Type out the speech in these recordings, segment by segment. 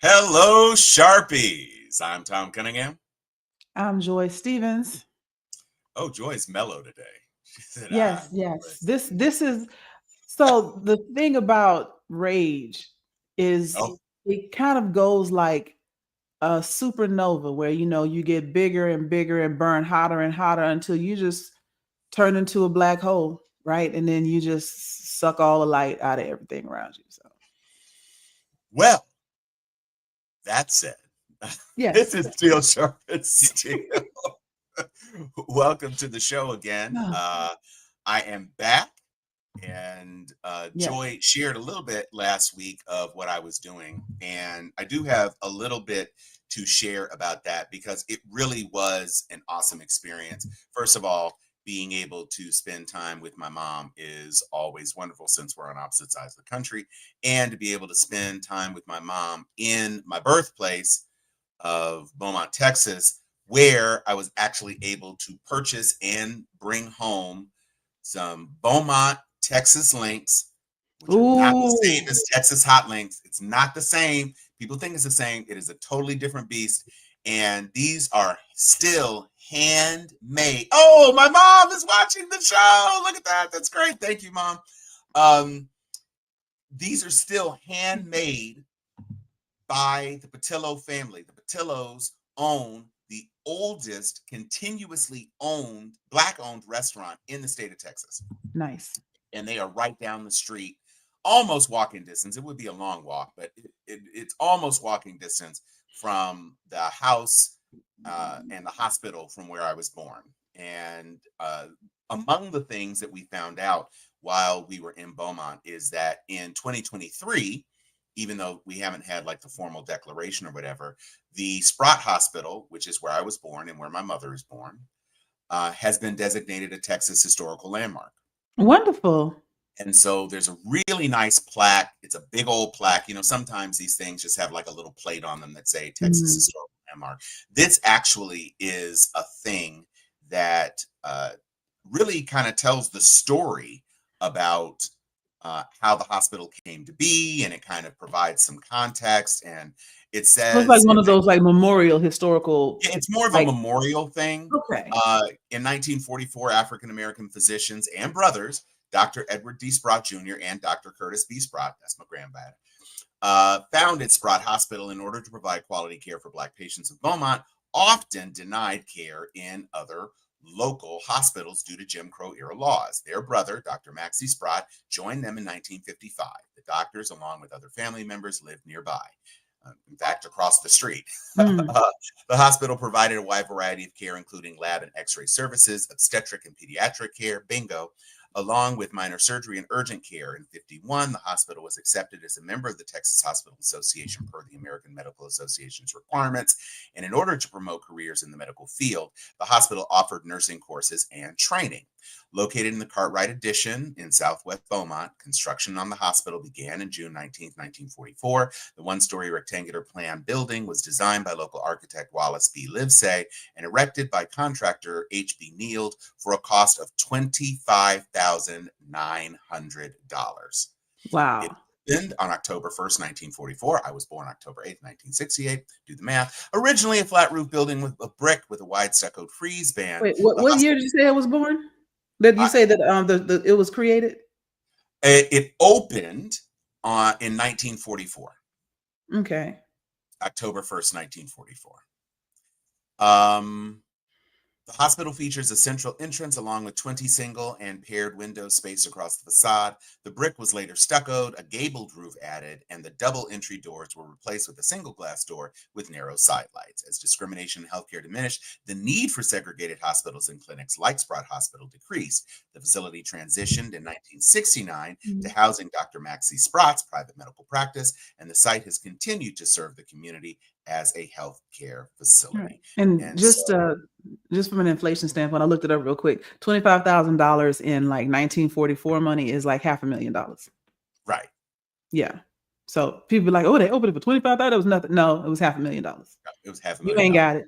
Hello, Sharpies. I'm Tom Cunningham. I'm Joy Stevens. Oh, Joy's mellow today. She said, Yes, yes. listen. This is so the thing about rage is Oh, it kind of goes like a supernova where you get bigger and bigger and burn hotter and hotter until you just turn into a black hole, right? And then you just suck all the light out of everything around you. So well, that said, this yes. is Steel Sharp and Steel. Welcome to the show again. Ah, I am back, and yes. Joy shared a little bit last week of what I was doing, and I do have a little bit to share about that because it really was an awesome experience. First of all, being able to spend time with my mom is always wonderful since we're on opposite sides of the country, and to be able to spend time with my mom in my birthplace of Beaumont, Texas, where I was actually able to purchase and bring home some Beaumont Texas links, which are not the Ooh. same as Texas hot links. It's not the same. People think it's the same. It is a totally different beast. And these are still handmade. Oh, my mom is watching the show. Look at that. That's great. Thank you, Mom. Um, these are still handmade by the Patillo family. The Patillos own the oldest continuously owned black owned restaurant in the state of Texas. Nice. And they are right down the street, almost walking distance. It would be a long walk, but it's almost walking distance from the house and the hospital from where I was born. And among the things that we found out while we were in Beaumont is that in 2023, even though we haven't had like the formal declaration or whatever, the Sprott Hospital, which is where I was born and where my mother is born, has been designated a Texas historical landmark. Wonderful. And so there's a really nice plaque. It's a big old plaque. You know, sometimes these things just have like a little plate on them that say Texas Mhm. Historical Landmark. This actually is a thing that really kind of tells the story about how the hospital came to be, and it kind of provides some context. And it So it's like says one of those like memorial historical it's more of a like memorial thing. okay. In 1944, African American physicians and brothers, Dr. Edward D. Sprott Jr. and Dr. Curtis B. Sprott, that's my granddad, founded Sprott Hospital in order to provide quality care for Black patients of Beaumont, often denied care in other local hospitals due to Jim Crow era laws. Their brother, Dr. Maxie Sprott, joined them in 1955. The doctors, along with other family members, lived nearby. In fact, across the street. Mm. The hospital provided a wide variety of care, including lab and x-ray services, obstetric and pediatric care, bingo, along with minor surgery and urgent care. In 51, the hospital was accepted as a member of the Texas Hospital Association per the American Medical Association's requirements. And in order to promote careers in the medical field, the hospital offered nursing courses and training. Located in the Cartwright Addition in Southwest Beaumont, construction on the hospital began in June 19th, 1944. The one-story rectangular plan building was designed by local architect Wallace B. Livesey and erected by contractor H.B. Neild for a cost of $25,900. It Wow. opened on October 1st, 1944. I was born October 8th, 1968. Do the math. Originally a flat roof building with a brick with a wide stuccoed frieze band, Wait, what the what year hospital did you say it was born? Did you uh, say that the it was created? it opened in 1944, Okay. October 1st, 1944. Um, The hospital features a central entrance along with 20 single and paired windows spaced across the facade. The brick was later stuccoed, a gabled roof added, and the double entry doors were replaced with a single glass door with narrow side lights. As discrimination in healthcare diminished, the need for segregated hospitals and clinics like Sprott Hospital decreased. The facility transitioned in 1969 to Mhm. housing Dr. Maxie Sprott's private medical practice, and the site has continued to serve the community as a healthcare Right. facility. And And so just from an inflation standpoint, I looked it up real quick. $25,000 in like 1944 money is like $500,000. right. Yeah. So people be like, oh, they opened it for 25,000. That was nothing. No, it was $500,000. It was half a You million ain't dollars. got it. It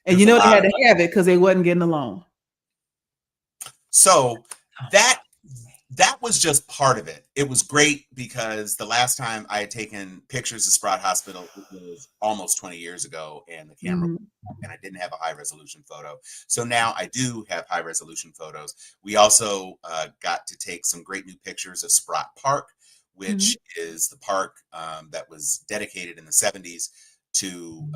And was you a know they lot had of to money. have it because they wasn't getting a loan. So that that was just part of it. It was great because the last time I had taken pictures of Sprott Hospital, it was almost 20 years ago, and the camera Mhm. and I didn't have a high resolution photo. So now I do have high resolution photos. We also got to take some great new pictures of Sprott Park, Mhm. which is the park that was dedicated in the 70s to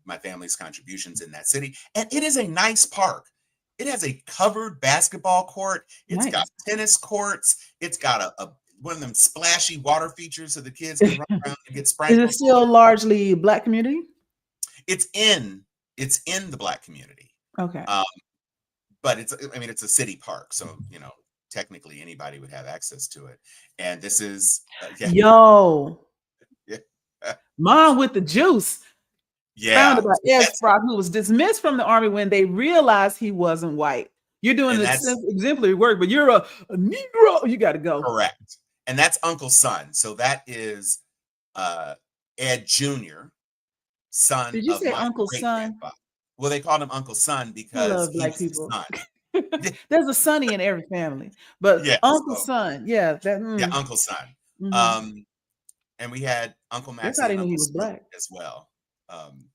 my family's contributions in that city. And it is a nice park. It has a covered basketball court. It's got Nice. tennis courts. It's got a one of them splashy water features so the kids can run around and get Is it sprinkled. still largely Black community? It's in it's in the Black community. Okay. Um, but I mean, it's a city park, so technically anybody would have access to it. And this is yeah, Yo, yeah, mom with the juice. Found yeah. about So Ed that's Spratt, who was dismissed from the army when they realized he wasn't white. You're doing and the that's exemplary work, but you're a Negro. You got to go. correct. And that's Uncle Son. So that is uh Ed Jr., son Did you of say my Uncle great Son? grandfather. Well, they called him Uncle Son I because love he Black was the people. son. There's a Sonny in every family, but Yeah, Uncle so Son, yeah, that. yeah, Uncle Son. Mhm. Um, and we had Uncle That's how Maxie they and knew he Uncle was Snoop Black. as well. Um,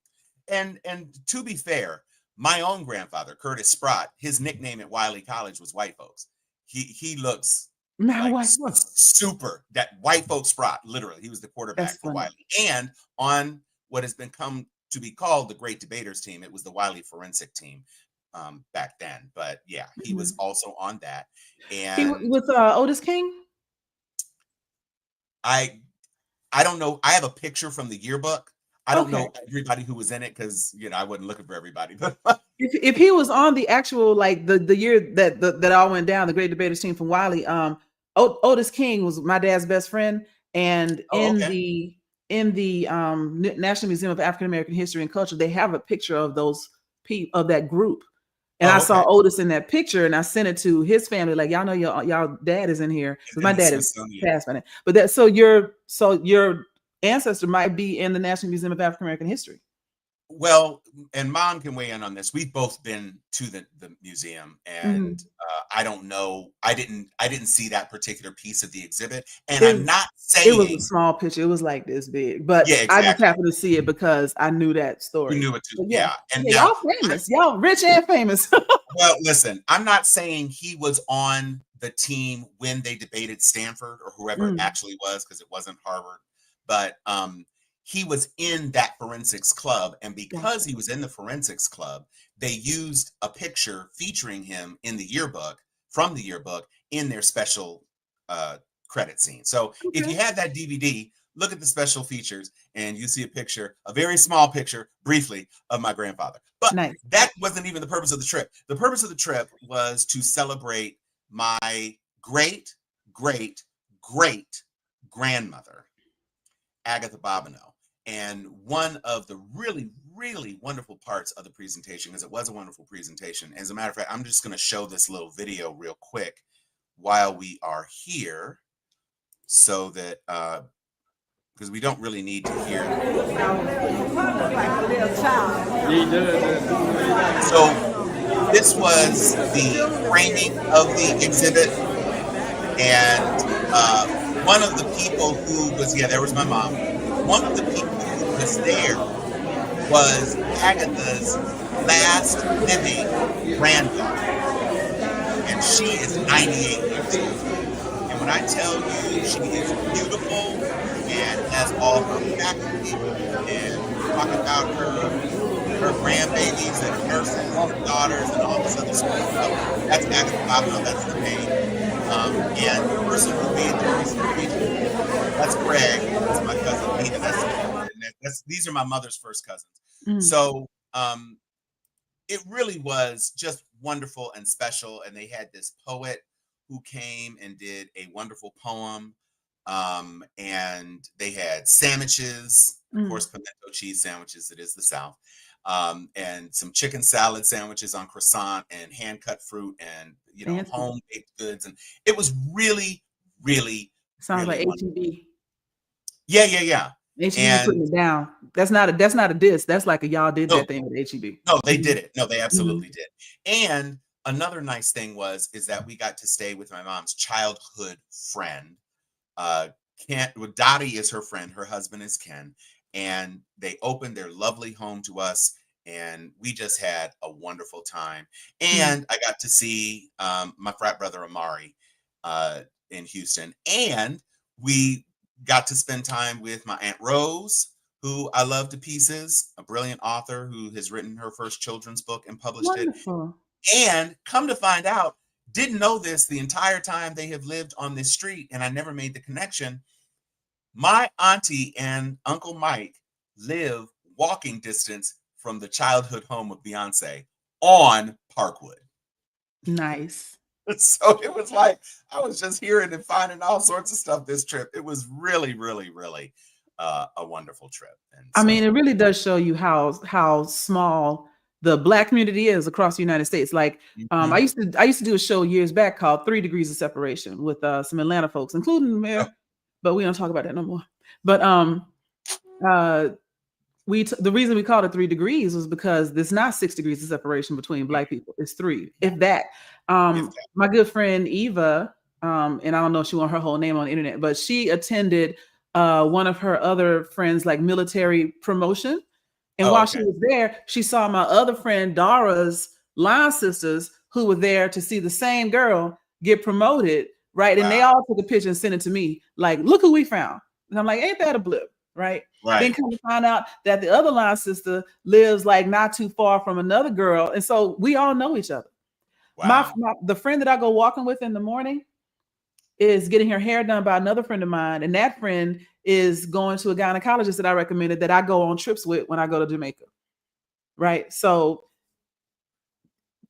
and to be fair, my own grandfather, Curtis Sprott, his nickname at Wiley College was White Folks. He looks Now, like white. super that White Folks Sprott. Literally, he was the That's quarterback for funny. Wiley, and on what has been come to be called the Great Debaters team, it was the Wiley Forensic team back then. But yeah, he was Mhm. also on that, He and with Otis King. I I don't know. I have a picture from the yearbook. I don't Okay. know everybody who was in it because I wasn't looking for everybody. But If he was on the actual like the year that all went down, the Great Debaters team from Wiley, Otis King was my dad's best friend, and oh, okay. in the National Museum of African American History and Culture, they have a picture of those people of that group, and I Oh, saw okay. Otis in that picture, and I sent it to his family, like y'all know y'all dad is in here He's because my in the dad is Smithsonian. passed by now, but that so your ancestor might be in the National Museum of African American History. Well, and mom can weigh in on this. We've both been to the museum, and Mhm. I don't know. I didn't see that particular piece of the exhibit, and It I'm not It was a saying small picture. It was like this big, but yeah, I just exactly. happened to see it because I knew that You story. knew it too. But yeah, Yeah, and yeah, now y'all famous. Y'all rich and famous. well, listen, I'm not saying he was on the team when they debated Stanford or whoever it Mm, actually was, because it wasn't Harvard, but he was in that forensics club. And because gotcha. he was in the forensics club, they used a picture featuring him in the yearbook from the yearbook in their special uh, credit scene. So if Okay. you have that DVD, look at the special features and you see a picture, a very small picture, briefly, of my grandfather. But Nice. that wasn't even the purpose of the trip. The purpose of the trip was to celebrate my great, great, great grandmother, Agatha Bobineau. And one of the really, really wonderful parts of the presentation, because it was a wonderful presentation. As a matter of fact, I'm just going to show this little video real quick while we are here so that, because we don't really need to hear. So this was the framing of the exhibit, and one of the people who was there was my mom. One of the people who was there was Agatha's last living granddaughter, and she is 98 years old. And when I tell you she is beautiful and has all her faculty, and talk about her grandbabies and nurses and daughters and all this other stuff. That's Agatha Bobineau. That's the name. And the person who made the presentation, that's Greg. That's my cousin Nina. These are my mother's first cousins. Mm, So it really was just wonderful and special. And they had this poet who came and did a wonderful poem. And they had sandwiches, of mm. course, pimento cheese sandwiches. It is the South. And some chicken salad sandwiches on croissant and hand cut fruit and Fancy. home baked goods. And it was really, really, Sounds really like wonderful. HEB. Yeah, yeah, yeah. HEB And putting it down. That's not a diss. That's like a y'all did no, that thing with HEB. no, they Mhm, did it. No, they mhm. absolutely did. And another nice thing is that we got to stay with my mom's childhood friend. Ken, well, Dottie is her friend. Her husband is Ken, and they opened their lovely home to us, and we just had a wonderful time. Mm. And I got to see my frat brother Amari in Houston, and we got to spend time with my Aunt Rose, who I love to pieces, a brilliant author who has written her first children's book and published it. Wonderful. And come to find out, didn't know this the entire time they have lived on this street, and I never made the connection. My auntie and Uncle Mike live walking distance from the childhood home of Beyonce on Parkwood. Nice. So it was like I was just hearing and finding all sorts of stuff this trip. It was really, really, really a wonderful trip. And I so, mean, it really does show you how small the Black community is across the United States. Like, mhm. I used to do a show years back called 3 Degrees of Separation with some Atlanta folks, including the Oh, mayor, but we don't talk about that no more. But uh, the reason we called it 3 degrees was because there's not 6 degrees of separation between Black people. It's 3, if that. if that, My good friend Eva, and I don't know if she want her whole name on the internet, but she attended one of her other friends like military promotion. And oh, while okay. she was there, she saw my other friend Dara's line sisters who were there to see the same girl get promoted, right? And they Wow. all took a picture and sent it to me, like, look who we found. And I'm like, ain't that a blip, right? Then Right. come to find out that the other line sister lives like not too far from another girl. And so we all know each other. Wow. The friend that I go walking with in the morning is getting her hair done by another friend of mine. And that friend is going to a gynecologist that I recommended that I go on trips with when I go to Jamaica. Right. So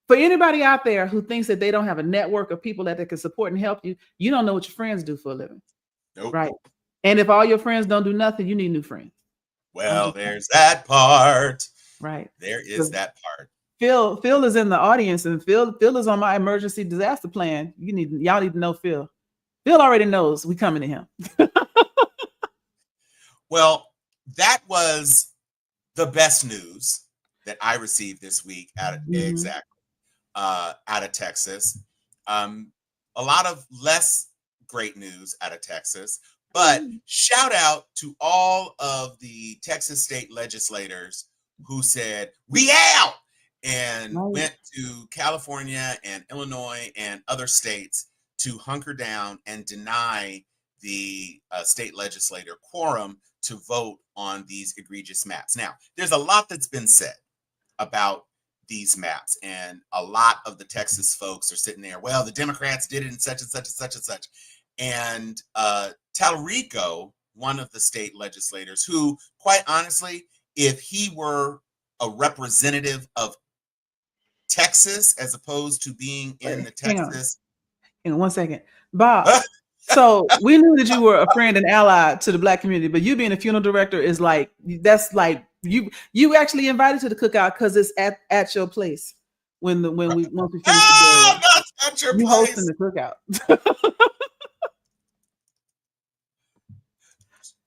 for anybody out there who thinks that they don't have a network of people that they can support and help you, you don't know what your friends do for a living. Nope. Right. And if all your friends don't do nothing, you need new friends. Well, there's that part. Right. There is that part. Phil is in the audience, and Phil is on my emergency disaster plan. Y'all need to know Phil. Phil already knows we coming to him. Well, that was the best news that I received this week out of Texas. A lot of less great news out of Texas, but shout out to all of the Texas state legislators who said, we out, and went to California and Illinois and other states to hunker down and deny the state legislator quorum to vote on these egregious maps. Now, there's a lot that's been said about these maps, and a lot of the Texas folks are sitting there, well, the Democrats did it in such and such and such and such. And Talarico, one of the state legislators, who, quite honestly, if he were a representative of Texas as opposed to being in the Texas. Hang on 1 second. Bob, so we knew that you were a friend and ally to the Black community, but you being a funeral director is like, that's like you actually invited to the cookout because it's at your place once we finish the day. That's at your you place. hosting the cookout.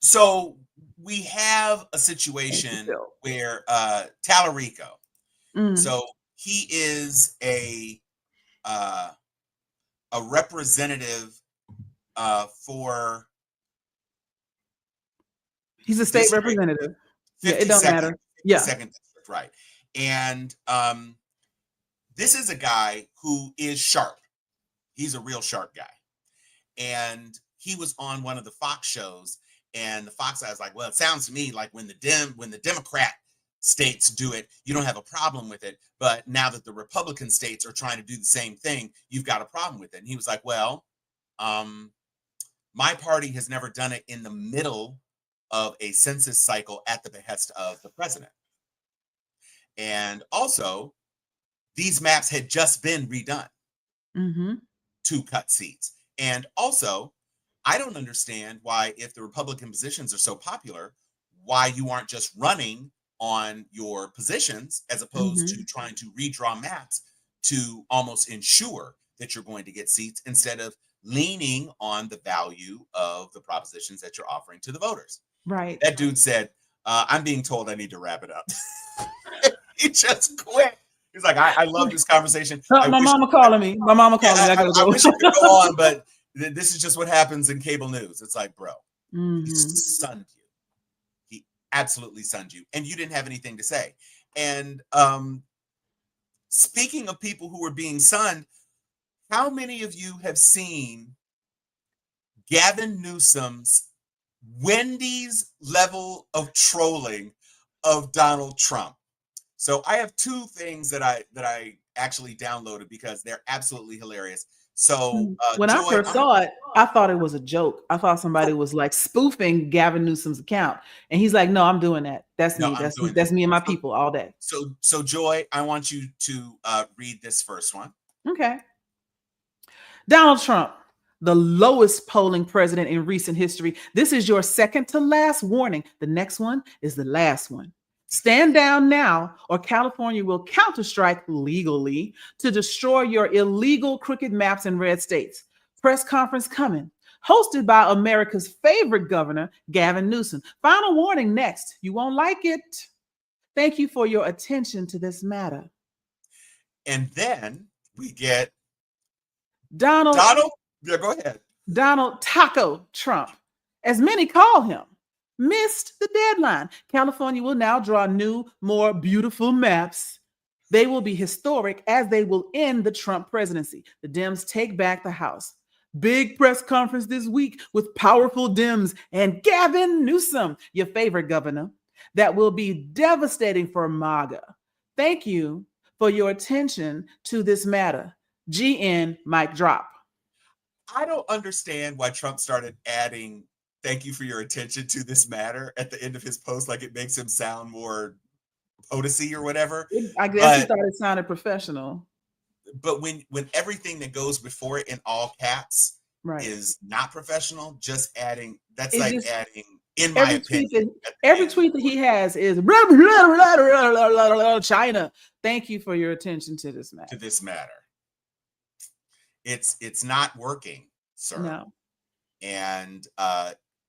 So we have a situation where Talarico, so he is a representative for. He's a state representative. Yeah, it don't matter. Yeah, second district, right? And this is a guy who is sharp. He's a real sharp guy, and he was on one of the Fox shows. And the Fox guy was like, well, it sounds to me like when the Democrat states do it, you don't have a problem with it. But now that the Republican states are trying to do the same thing, you've got a problem with it. And he was like, well, my party has never done it in the middle of a census cycle at the behest of the president. And also, these maps had just been redone to cut seats. And also, I don't understand why, if the Republican positions are so popular, why you aren't just running on your positions as opposed to trying to redraw maps to almost ensure that you're going to get seats instead of leaning on the value of the propositions that you're offering to the voters. Right. That dude said, I'm being told I need to wrap it up. He just quit. He's like, I love this conversation. I My wish, mama calling me. My mama yeah, calling me. I gotta I go. wish it could go on, but this is just what happens in cable news. It's like, bro, he Mhm. sunned you. He absolutely sunned you, and you didn't have anything to say. And speaking of people who were being sunned, how many of you have seen Gavin Newsom's Wendy's level of trolling of Donald Trump? So I have two things that I actually downloaded because they're absolutely hilarious. So When I Joy, first saw it, I thought it was a joke. I thought somebody was like spoofing Gavin Newsom's account, and he's like, "No, I'm doing that. That's no, me. I'm doing That's this. me and my people all day." So Joy, I want you to read this first one. Okay. Donald Trump, the lowest polling president in recent history. This is your second to last warning. The next one is the last one. Stand down now, or California will counterstrike legally to destroy your illegal crooked maps in red states. Press conference coming. Hosted by America's favorite governor, Gavin Newsom. Final warning next. You won't like it. Thank you for your attention to this matter. And then we get Donald. Yeah, go ahead. Donald Taco Trump, as many call him, missed the deadline. California will now draw new, more beautiful maps. They will be historic as they will end the Trump presidency. The Dems take back the House. Big press conference this week with powerful Dems and Gavin Newsom, your favorite governor, that will be devastating for MAGA. Thank you for your attention to this matter. GN mic drop. I don't understand why Trump started adding "thank you for your attention to this matter" at the end of his post, like it makes him sound more POTUS or whatever. I guess he thought it sounded professional. But when everything that goes before it in all caps Right. is not professional, just adding that's It like just, adding, in my opinion, every tweet that he has is China. Thank you for your attention to this matter. It's not working, sir. No. And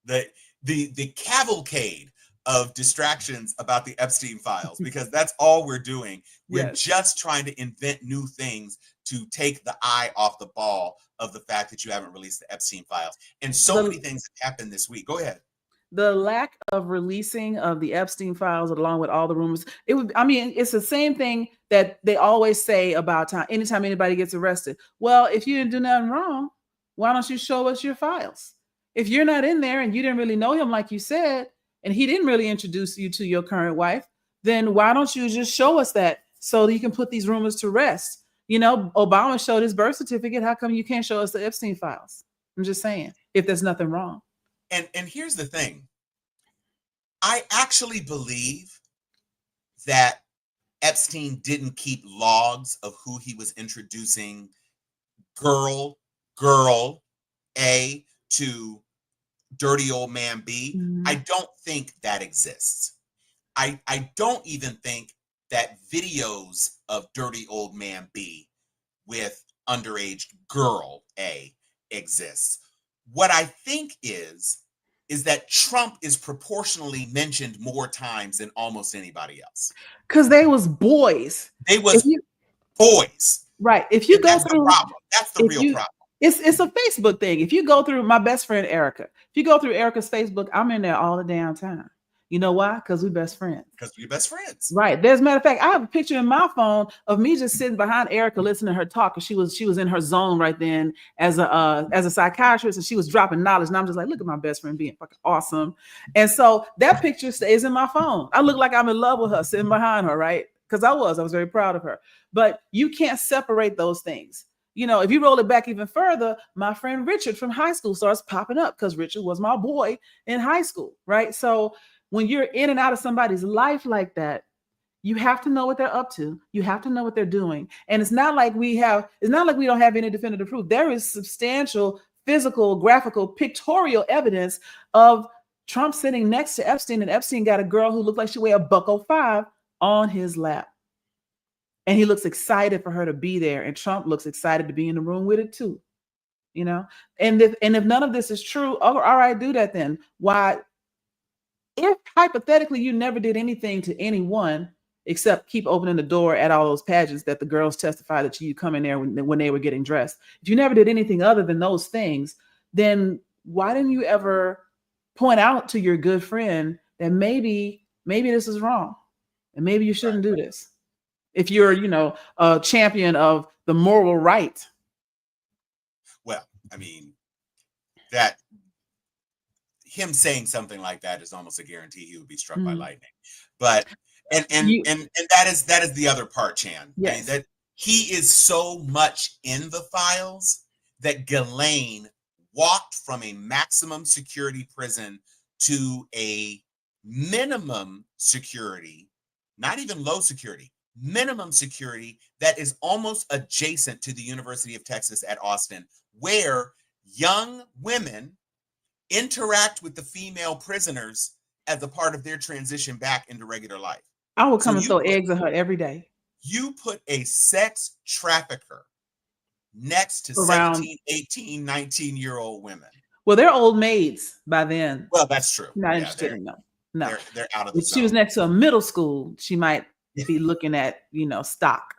the cavalcade of distractions about the Epstein files, because that's all we're doing. We're just trying to invent new things to take the eye off the ball of the fact that you haven't released the Epstein files. And so many things have happened this week. Go ahead. The lack of releasing of the Epstein files, along with all the rumors, it's the same thing that they always say about anytime anybody gets arrested. Well, if you didn't do nothing wrong, why don't you show us your files? If you're not in there and you didn't really know him, like you said, and he didn't really introduce you to your current wife, then why don't you just show us that so that you can put these rumors to rest? You know, Obama showed his birth certificate. How come you can't show us the Epstein files? I'm just saying, if there's nothing wrong. And here's the thing. I actually believe that Epstein didn't keep logs of who he was introducing girl A to dirty old man B. Mm-hmm. I don't think that exists. I don't even think that videos of dirty old man B with underage girl A exists. What I think is that Trump is proportionally mentioned more times than almost anybody else. Because they was boys. They was boys. Right. If you go through, that's the real problem. It's a Facebook thing. If you go through my best friend Erica, if you go through Erica's Facebook, I'm in there all the damn time. You know why? Because we're best friends. Because we're best friends. Right. There's a matter of fact, I have a picture in my phone of me just sitting behind Erica listening to her talk. Because she was in her zone right then as a psychiatrist, and she was dropping knowledge. And I'm just like, look at my best friend being fucking awesome. And so that picture stays in my phone. I look like I'm in love with her sitting behind her, right? Because I was very proud of her. But you can't separate those things. You know, if you roll it back even further, my friend Richard from high school starts popping up because Richard was my boy in high school, right? So when you're in and out of somebody's life like that, you have to know what they're up to. You have to know what they're doing. And it's not like we don't have any definitive proof. There is substantial physical, graphical, pictorial evidence of Trump sitting next to Epstein, and Epstein got a girl who looked like she weighed $105 on his lap. And he looks excited for her to be there. And Trump looks excited to be in the room with it too. You know, and if none of this is true, all right, do that then. Why? If hypothetically you never did anything to anyone, except keep opening the door at all those pageants that the girls testified that you come in there when they were getting dressed. If you never did anything other than those things, then why didn't you ever point out to your good friend that maybe this is wrong and maybe you shouldn't do this? If you're, a champion of the moral right. Well, I mean, that him saying something like that is almost a guarantee he would be struck by lightning. But and that is the other part, Chan. Yes. I mean, that he is so much in the files that Ghislaine walked from a maximum security prison to a minimum security, not even low security, minimum security that is almost adjacent to the University of Texas at Austin, where young women interact with the female prisoners as a part of their transition back into regular life. I would come and throw eggs at her every day. You put a sex trafficker next to 17, 18, 19-year-old women. Well, they're old maids by then. Well, that's true. Not interested in them. No. They're out of the zone. If she was next to a middle school, she might be looking at, stock.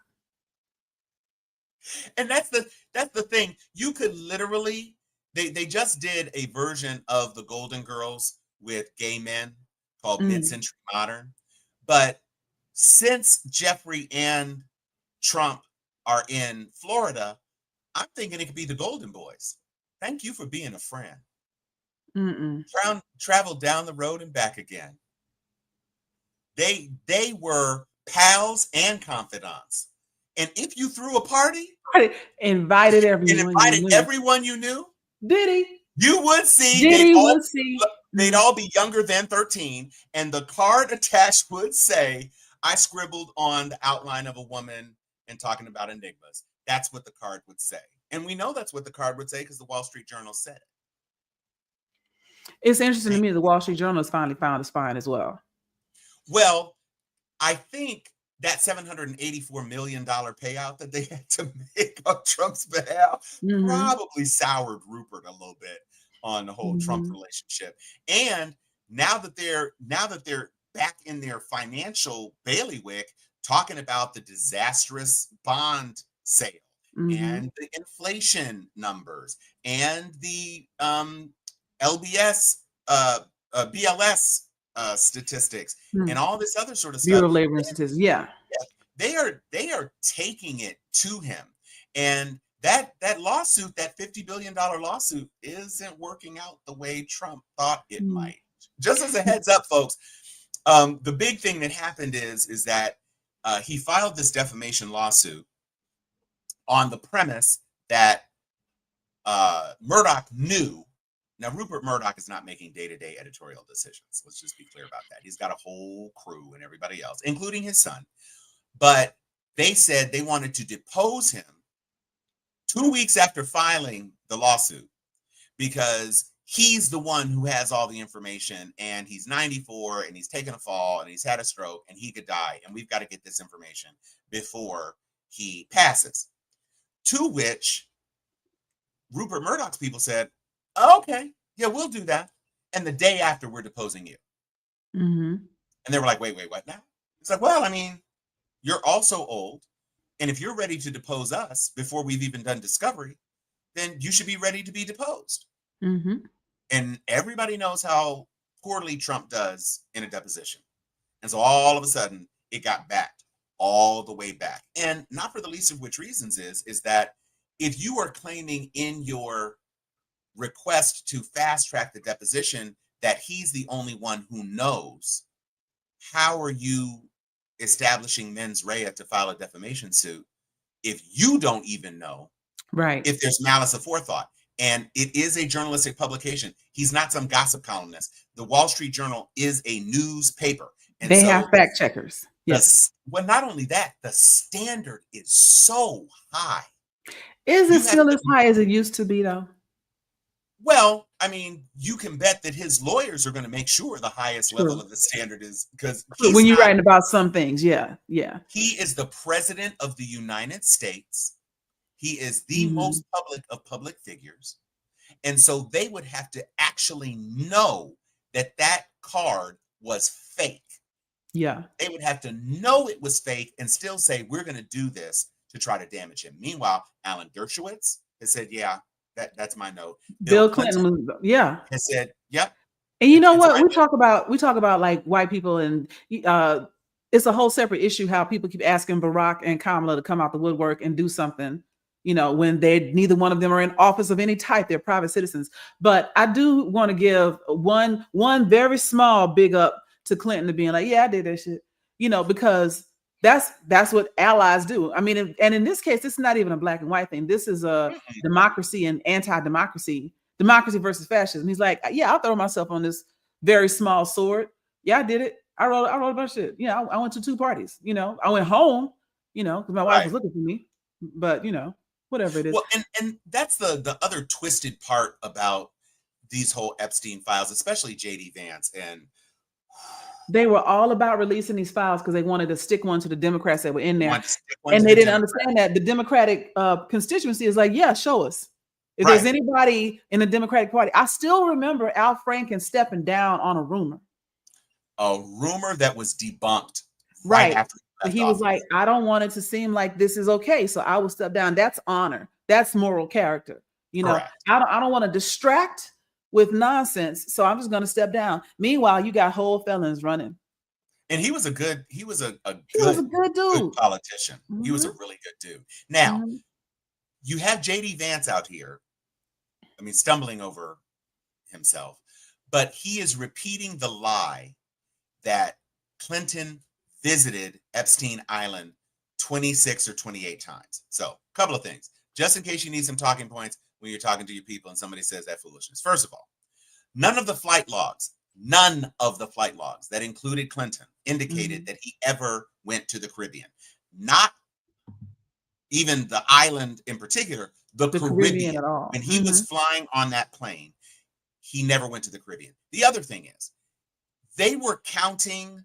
And that's the thing. You could literally, they just did a version of the Golden Girls with gay men called Mid-Century Modern. But since Jeffrey and Trump are in Florida, I'm thinking it could be the Golden Boys. Thank you for being a friend. Travel down the road and back again. They were pals and confidants. And if you threw a party, invited everyone you knew, Diddy, you would see. They'd all be younger than 13, and the card attached would say, "I scribbled on the outline of a woman and talking about enigmas." That's what the card would say, and we know that's what the card would say because the Wall Street Journal said it. It's interesting to me the Wall Street Journal has finally found a spine as well. Well, I think that $784 million payout that they had to make on Trump's behalf probably soured Rupert a little bit on the whole Trump relationship. And now that they're back in their financial bailiwick, talking about the disastrous bond sale and the inflation numbers and the LBS, BLS statistics and all this other sort of stuff. Bureau of Labor Statistics, yeah. They are taking it to him, and that lawsuit, that $50 billion lawsuit, isn't working out the way Trump thought it might. Just as a heads up, folks, the big thing that happened is that he filed this defamation lawsuit on the premise that Murdoch knew. Now, Rupert Murdoch is not making day-to-day editorial decisions. Let's just be clear about that. He's got a whole crew and everybody else, including his son. But they said they wanted to depose him 2 weeks after filing the lawsuit because he's the one who has all the information, and he's 94 and he's taken a fall and he's had a stroke and he could die, and we've got to get this information before he passes. To which Rupert Murdoch's people said, "Okay, yeah, we'll do that." And the day after, we're deposing you. And they were like, wait, what now? It's like, well, I mean, you're also old. And if you're ready to depose us before we've even done discovery, then you should be ready to be deposed. And everybody knows how poorly Trump does in a deposition. And so all of a sudden, it got backed all the way back. And not for the least of which reasons is that if you are claiming in your request to fast track the deposition that he's the only one who knows, how are you establishing mens rea to file a defamation suit if you don't even know if there's malice aforethought? And it is a journalistic publication. He's not some gossip columnist. The Wall Street Journal is a newspaper. And they have fact checkers. Yes. Well, not only that, the standard is so high. Is it still as high as it used to be, though? Well, I mean, you can bet that his lawyers are going to make sure the highest level of the standard is, because when you're writing about some things, yeah. He is the president of the United States. He is the most public of public figures. And so they would have to actually know that that card was fake Yeah. They would have to know it was fake and still say, we're going to do this to try to damage him. Meanwhile, Alan Dershowitz has said, yeah, that's my note. Bill Bill Clinton Clinton was, yeah. has said, yep, And you know it's what? my note. We talk about like white people, and it's a whole separate issue how people keep asking Barack and Kamala to come out the woodwork and do something, when they neither one of them are in office of any type, they're private citizens. But I do want to give one very small big up to Clinton to being like, yeah, I did that shit, because that's what allies do. I mean, and in this case, it's not even a black and white thing. This is a democracy and anti-democracy. Democracy versus fascism. He's like, yeah, I'll throw myself on this very small sword. Yeah, I did it. I wrote a bunch of shit. I went to 2 parties. I went home, because my wife was looking for me. But whatever it is. Well, and that's the other twisted part about these whole Epstein files, especially JD Vance. And they were all about releasing these files because they wanted to stick one to the Democrats that were in there. And they didn't understand that the Democratic constituency is like, yeah, show us. If there's anybody in the Democratic Party. I still remember Al Franken stepping down on a rumor. A rumor that was debunked. Right. After he was like, I don't want it to seem like this is okay. So I will step down. That's honor. That's moral character. I don't want to distract with nonsense. So I'm just going to step down. Meanwhile, you got whole felons running. And he was a good dude. Good Politician. Mm-hmm. He was a really good dude. Now, you have JD Vance out here, stumbling over himself, but he is repeating the lie that Clinton visited Epstein Island 26 or 28 times. So, a couple of things, just in case you need some talking points when you're talking to your people and somebody says that foolishness. First of all, none of the flight logs that included Clinton indicated that he ever went to the Caribbean. Not even the island in particular, the Caribbean. At all. When he was flying on that plane, he never went to the Caribbean. The other thing is, they were counting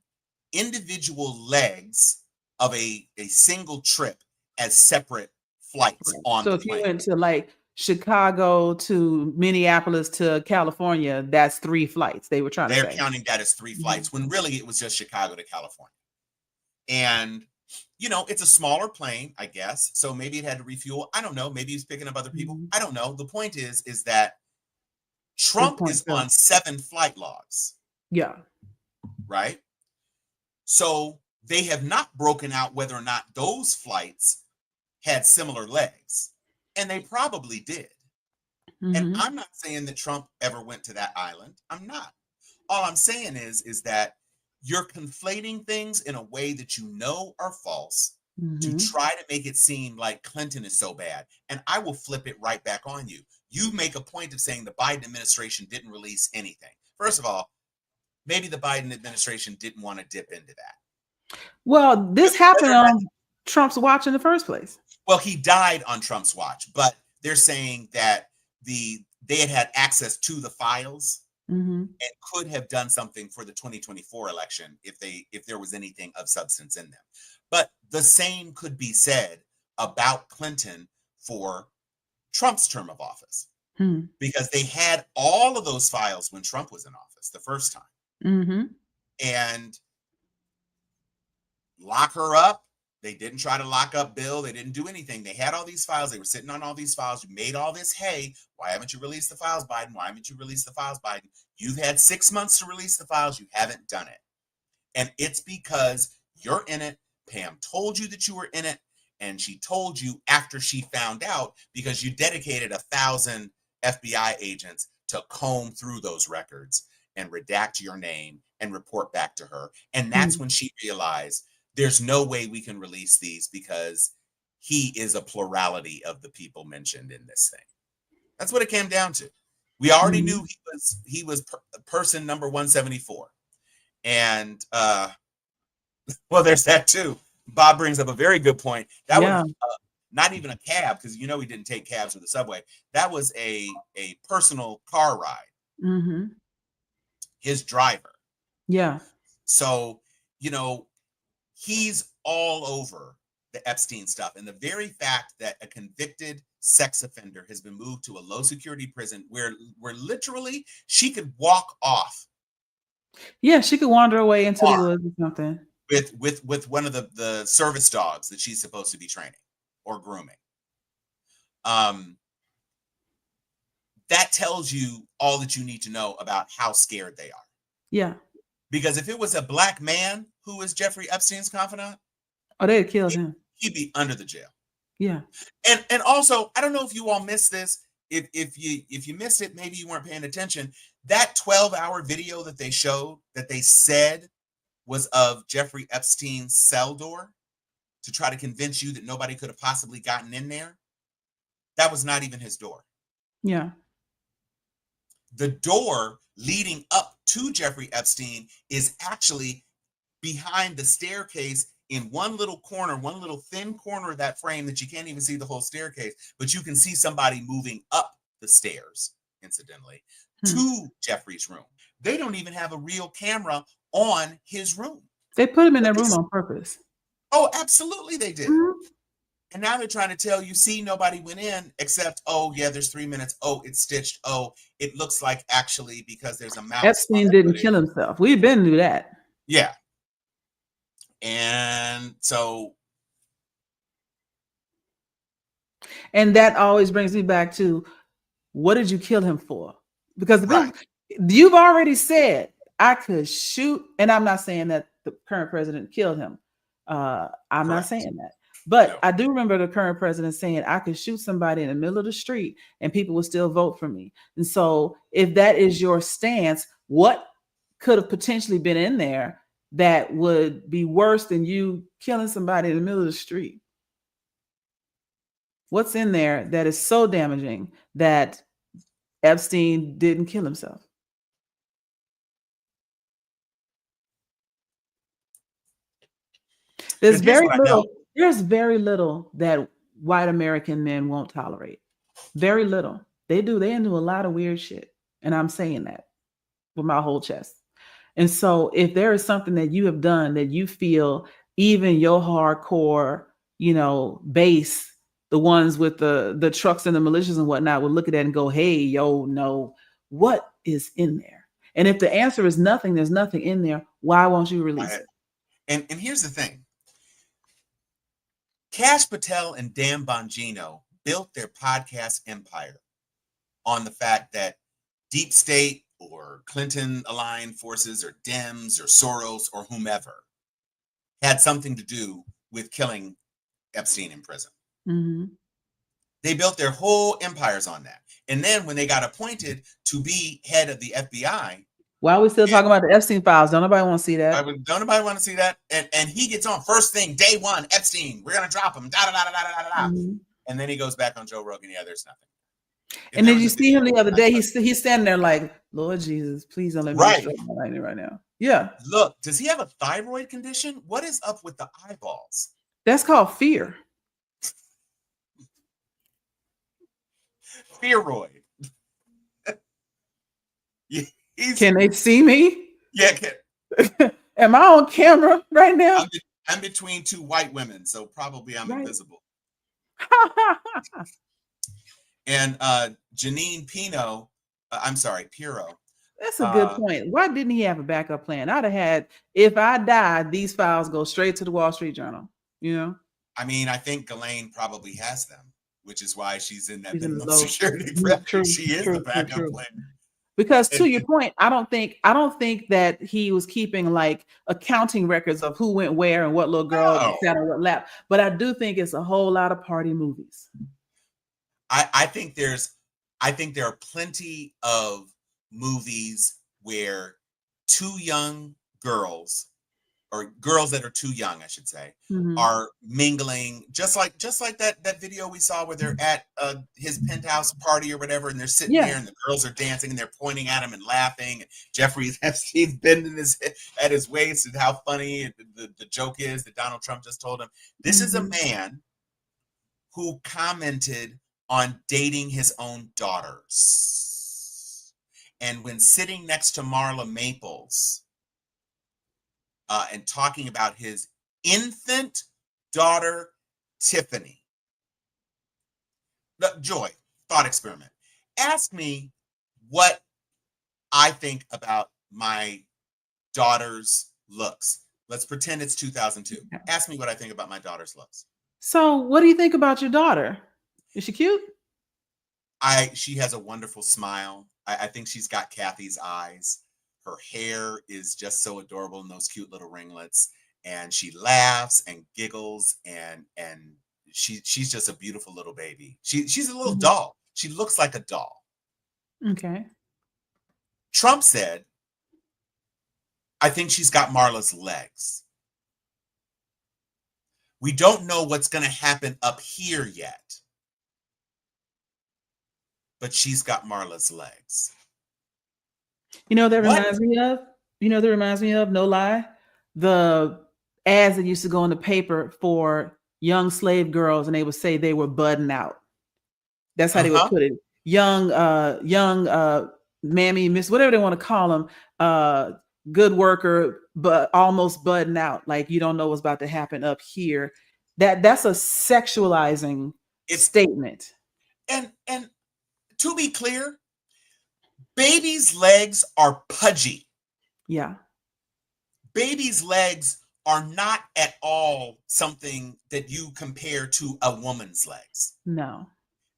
individual legs of a single trip as separate flights on the plane. So if you went to like Chicago to Minneapolis to California, that's 3 flights. They were trying to say. They're counting that as 3 flights when really it was just Chicago to California. And it's a smaller plane, I guess. So maybe it had to refuel. I don't know. Maybe he's picking up other people. I don't know. The point is that Trump is on 7 flight logs. Yeah. Right. So they have not broken out whether or not those flights had similar legs. And they probably did. And I'm not saying that Trump ever went to that island. I'm not. All I'm saying is that you're conflating things in a way that are false to try to make it seem like Clinton is so bad. And I will flip it right back on you. You make a point of saying the Biden administration didn't release anything. First of all, maybe the Biden administration didn't want to dip into that. Well, this happened on Trump's watch in the first place. Well, he died on Trump's watch, but they're saying that they had access to the files and could have done something for the 2024 election if there was anything of substance in them. But the same could be said about Clinton for Trump's term of office, because they had all of those files when Trump was in office the first time. And lock her up. They didn't try to lock up Bill. They didn't do anything. They had all these files. They were sitting on all these files. You made all this hay. Why haven't you released the files, Biden? Why haven't you released the files, Biden? You've had 6 months to release the files. You haven't done it. And it's because you're in it. Pam told you that you were in it. And she told you after she found out, because you dedicated 1,000 FBI agents to comb through those records and redact your name and report back to her. And that's when she realized there's no way we can release these because he is a plurality of the people mentioned in this thing. That's what it came down to. We already knew he was person number 174. And well, there's that too. Bob brings up a very good point. That was not even a cab, because he didn't take cabs or the subway. That was a personal car ride. His driver. Yeah. So, he's all over the Epstein stuff. And the very fact that a convicted sex offender has been moved to a low security prison where literally she could walk off Yeah, she could wander away into the farm woods or something. with one of the service dogs that she's supposed to be training or grooming. That tells you all that you need to know about how scared they are. Yeah. Because if it was a black man who was Jeffrey Epstein's confidant, Oh, they'd killed him. he'd be under the jail. Yeah. And also, I don't know if you all missed this. If you missed it, maybe you weren't paying attention. That 12-hour video that they showed, that they said was of Jeffrey Epstein's cell door to try to convince you that nobody could have possibly gotten in there, that was not even his door. Yeah. The door leading up to Jeffrey Epstein is actually behind the staircase in one little corner, one little thin corner of that frame that you can't even see the whole staircase, but you can see somebody moving up the stairs, incidentally, to Jeffrey's room. They don't even have a real camera on his room. They put him in their room on purpose. Oh, absolutely they did. Mhm. And now they're trying to tell you, see, nobody went in except, oh, yeah, there's 3 minutes. Oh, it's stitched. Oh, it looks like actually because there's a mouse. Epstein didn't kill himself. We've been through that. Yeah. And so. And that always brings me back to, what did you kill him for? Because you've already said, I could shoot, and I'm not saying that the current president killed him. I'm not saying that. But I do remember the current president saying, I could shoot somebody in the middle of the street and people would still vote for me. And so if that is your stance, what could have potentially been in there that would be worse than you killing somebody in the middle of the street? What's in there that is so damaging that Epstein didn't kill himself? There's very little that white American men won't tolerate. Very little. They do. They do a lot of weird shit. And I'm saying that with my whole chest. And so if there is something that you have done that you feel even your hardcore, base, the ones with the trucks and the militias and whatnot, would look at that and go, hey, yo, no, what is in there? And if the answer is nothing, there's nothing in there, why won't you release it? And here's the thing. Kash Patel and Dan Bongino built their podcast empire on the fact that deep state or Clinton aligned forces or Dems or Soros or whomever had something to do with killing Epstein in prison. Mm-hmm. They built their whole empires on that. And then when they got appointed to be head of the FBI. Why are we still talking about the Epstein files? Don't nobody want to see that. Don't nobody want to see that. And he gets on first thing, day one, Epstein, we're going to drop him. Mm-hmm. And then he goes back on Joe Rogan. Yeah, there's nothing. And then you see him the other day. He's standing there like, Lord Jesus, please don't let me destroy my lightning right now. Yeah. Look, does he have a thyroid condition? What is up with the eyeballs? That's called fear. Fearoid. Can they see me? Yeah. Am I on camera right now? I'm between two white women, so probably I'm invisible. And Janine Pirro. That's a good point. Why didn't he have a backup plan? I'd have had, if I died, these files go straight to the Wall Street Journal. I mean, I think Ghislaine probably has them, which is why she's in that minimum security. She is the backup plan. Because to your point, I don't think that he was keeping like accounting records of who went where and what little girl sat on what lap. But I do think it's a whole lot of party movies. I think there are plenty of movies where two young girls, or girls that are too young, I should say, are mingling, just like that video we saw where they're at his penthouse party or whatever, and they're sitting there and the girls are dancing and they're pointing at him and laughing. And Jeffrey Epstein's bending at his waist, and how funny the joke is that Donald Trump just told him. This is a man who commented on dating his own daughters. And when sitting next to Marla Maples, and talking about his infant daughter, Tiffany. Joy, thought experiment. Ask me what I think about my daughter's looks. Let's pretend it's 2002. Okay. Ask me what I think about my daughter's looks. So, what do you think about your daughter? Is she cute? She has a wonderful smile. I think she's got Kathy's eyes. Her hair is just so adorable in those cute little ringlets, and she laughs and giggles, and she's just a beautiful little baby. She's a little Mhm. doll. She looks like a doll. Okay. Trump said, I think she's got Marla's legs. We don't know what's going to happen up here yet, but she's got Marla's legs. You know, that What? reminds me of, no lie, the ads that used to go in the paper for young slave girls, and they would say they were budding out. That's how they would Uh-huh. put it. Young, mammy, miss, whatever they want to call them, good worker, but almost budding out. Like you don't know what's about to happen up here. That's a sexualizing It's statement. and to be clear, baby's legs are pudgy. Yeah. Baby's legs are not at all something that you compare to a woman's legs. No.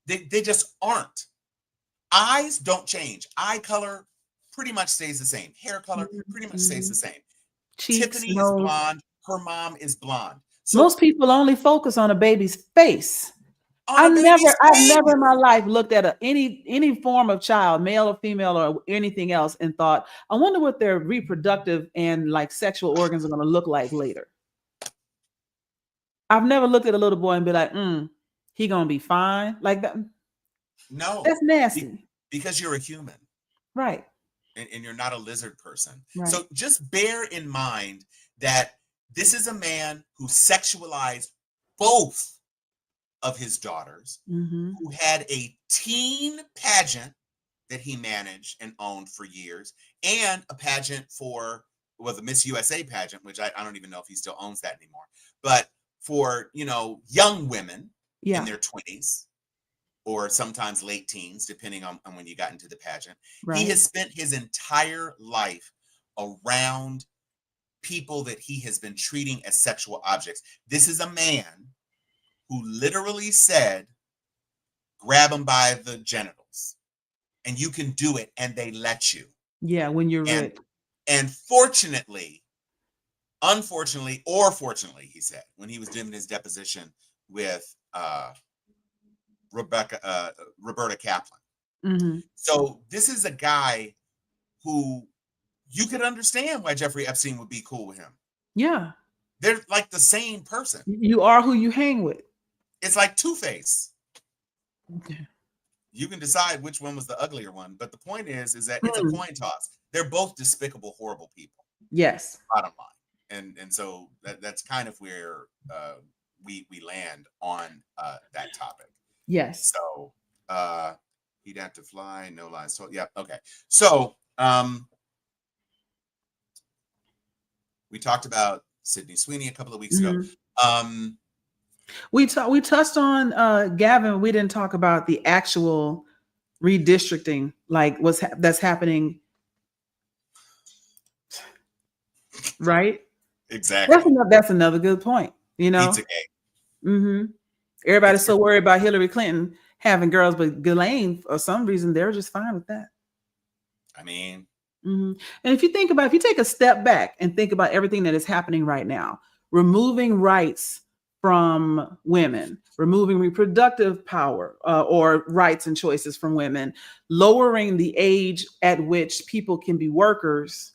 They just aren't. Eyes don't change. Eye color pretty much stays the same. Hair color pretty much stays the same. Cheeks, Tiffany is nose. blonde. Her mom is blonde. So Most people only focus on a baby's face. on I've a baby's never face, in my life looked at any form of child, male or female or anything else, and thought, I wonder what their reproductive and like sexual organs are going to look like later. I've never looked at a little boy and be like, he gonna be fine. Like that. no, That's nasty. because you're a human. Right. And you're not a lizard person. Right. So just bear in mind that this is a man who sexualized both of his daughters, Mm-hmm. who had a teen pageant that he managed and owned for years, and a pageant for, well, the Miss USA pageant, which I don't even know if he still owns that anymore, but for, young women in Yeah. their 20s or sometimes late teens, depending on when you got into the pageant. He Right. has spent his entire life around people that he has been treating as sexual objects. This is a man who literally said, grab them by the genitals, and you can do it, and they let you. Yeah. When you're And rich. and fortunately, unfortunately, or fortunately, he said, when he was doing his deposition with Roberta Kaplan. Mm-hmm. So this is a guy who you could understand why Jeffrey Epstein would be cool with him. Yeah. They're like the same person. You are who you hang with. It's like Two-Face. Okay. You can decide which one was the uglier one, but the point is that it's a coin toss. They're both despicable, horrible people. Yes. Bottom line, and so that's kind of where we land on that topic. Yes. So he'd have to fly, no lies told. Yeah, okay. So we talked about Sydney Sweeney a couple of weeks ago. We touched on Gavin. We didn't talk about the actual redistricting, like that's happening. Right? Exactly. That's another good point. Pizzagate. Mm-hmm. Everybody's so worried about Hillary Clinton having girls, but Ghislaine, for some reason, they're just fine with that. I mean, and if you take a step back and think about everything that is happening right now, removing rights from women, removing reproductive power or rights and choices from women, lowering the age at which people can be workers,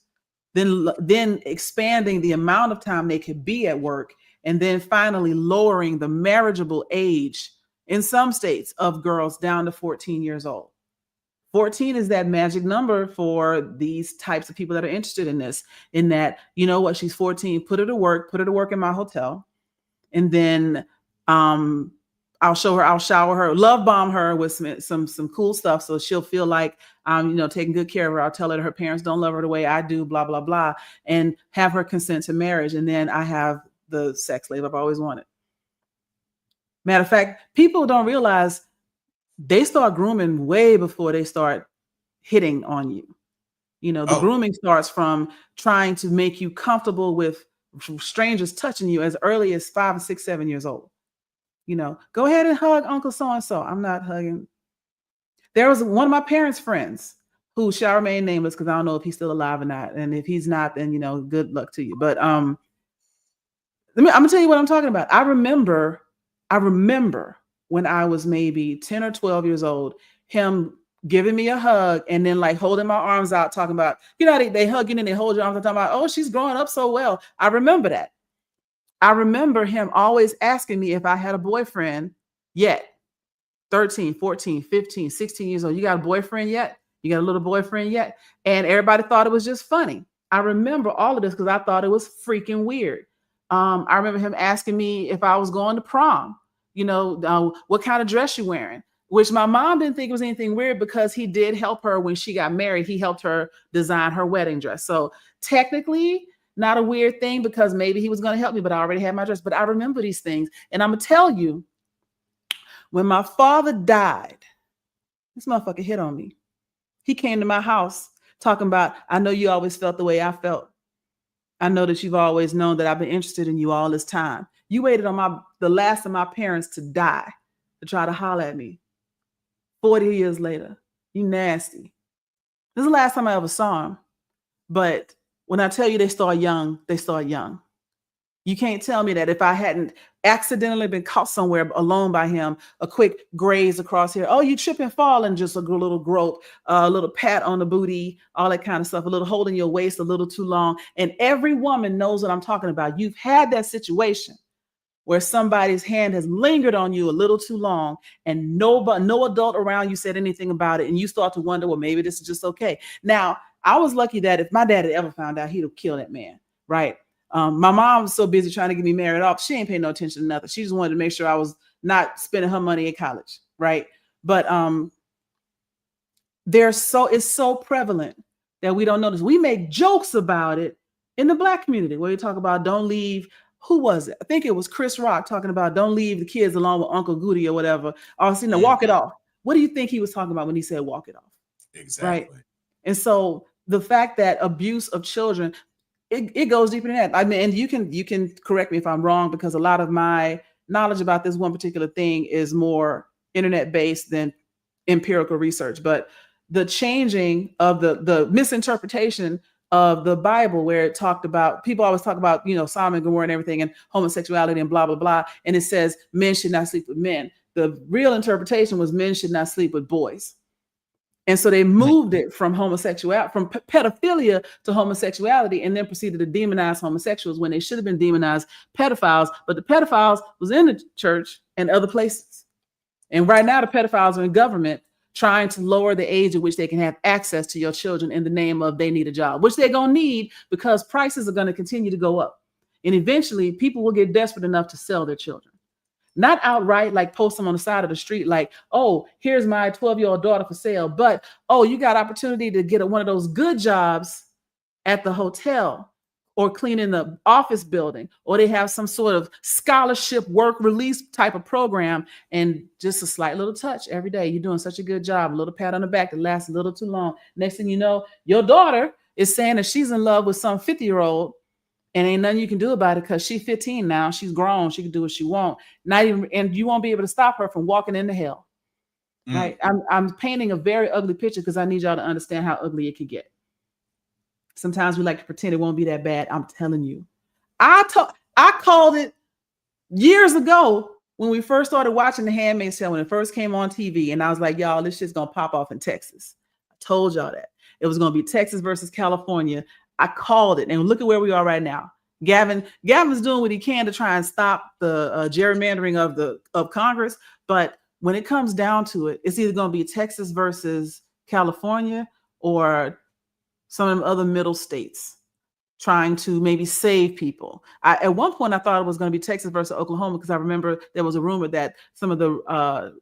then expanding the amount of time they could be at work, and then finally lowering the marriageable age in some states of girls down to 14 years old. 14 is that magic number for these types of people that are interested in this, in that, she's 14, put her to work in my hotel. And then I'll shower her, love bomb her with some cool stuff. So she'll feel like I'm, taking good care of her. I'll tell her her parents don't love her the way I do, blah, blah, blah, and have her consent to marriage. And then I have the sex slave I've always wanted. Matter of fact, people don't realize they start grooming way before they start hitting on you. You know, the Oh, grooming starts from trying to make you comfortable with strangers touching you as early as 5, 6, 7 years old. You know, go ahead and hug Uncle so and so. I'm not hugging. There was one of my parents' friends who shall remain nameless because I don't know if he's still alive or not. And if he's not, then you know, good luck to you. But I'm gonna tell you what I'm talking about. I remember when I was maybe 10 or 12 years old, him giving me a hug and then like holding my arms out, talking about, you know, they hug you and they hold your arms and talking about, oh, she's growing up so well. I remember that. I remember him always asking me if I had a boyfriend yet. 13, 14, 15, 16 years old. You got a boyfriend yet? You got a little boyfriend yet? And everybody thought it was just funny. I remember all of this because I thought it was freaking weird. I remember him asking me if I was going to prom, you know, what kind of dress you wearing, which my mom didn't think was anything weird because he did help her when she got married. He helped her design her wedding dress. So technically, not a weird thing because maybe he was going to help me, but I already had my dress. But I remember these things. And I'm going to tell you, when my father died, this motherfucker hit on me. He came to my house talking about, I know you always felt the way I felt. I know that you've always known that I've been interested in you all this time. You waited on the last of my parents to die to try to holler at me. 40 years later, you nasty. This is the last time I ever saw him. But when I tell you they start young, they start young. You can't tell me that if I hadn't accidentally been caught somewhere alone by him, a quick graze across here, oh, you trip and fall, and just a little grope, a little pat on the booty, all that kind of stuff, a little holding your waist a little too long. And every woman knows what I'm talking about. You've had that situation where somebody's hand has lingered on you a little too long and no adult around you said anything about it. And you start to wonder, well, maybe this is just okay. Now, I was lucky that if my dad had ever found out, he'd have killed that man, right? My mom was so busy trying to get me married off. She ain't paying no attention to nothing. She just wanted to make sure I was not spending her money in college. Right. But it's so prevalent that we don't notice. We make jokes about it in the Black community where you talk about don't leave. Who was it? I think it was Chris Rock talking about don't leave the kids along with Uncle Goody or whatever. Or walk it off. What do you think he was talking about when he said walk it off? Exactly. Right. And so the fact that abuse of children, it goes deeper than that. I mean, and you can correct me if I'm wrong, because a lot of my knowledge about this one particular thing is more internet based than empirical research. But the changing of the misinterpretation of the Bible, where it talked about, people always talk about, you know, Sodom and Gomorrah and everything and homosexuality and blah, blah, blah. And it says men should not sleep with men. The real interpretation was men should not sleep with boys. And so they moved it from homosexuality, from pedophilia to homosexuality, and then proceeded to demonize homosexuals when they should have been demonized pedophiles. But the pedophiles was in the church and other places. And right now the pedophiles are in government trying to lower the age at which they can have access to your children in the name of they need a job, which they're going to need because prices are going to continue to go up. And eventually people will get desperate enough to sell their children. Not outright, like post them on the side of the street, like, oh, here's my 12-year-old daughter for sale. But, oh, you got opportunity to get one of those good jobs at the hotel or cleaning the office building, or they have some sort of scholarship work release type of program, and just a slight little touch every day. You're doing such a good job, a little pat on the back that lasts a little too long. Next thing you know, your daughter is saying that she's in love with some 50-year-old. And ain't nothing you can do about it because she's 15 now. She's grown. She can do what she wants. And you won't be able to stop her from walking into hell. Right? I'm painting a very ugly picture because I need y'all to understand how ugly it can get. Sometimes we like to pretend it won't be that bad. I'm telling you. I called it years ago when we first started watching The Handmaid's Tale, when it first came on TV. And I was like, y'all, this shit's going to pop off in Texas. I told y'all that. It was going to be Texas versus California. I called it, and look at where we are right now. Gavin's doing what he can to try and stop the gerrymandering of Congress. But when it comes down to it, it's either going to be Texas versus California or some of the other middle states trying to maybe save people. At one point, I thought it was going to be Texas versus Oklahoma because I remember there was a rumor that some of the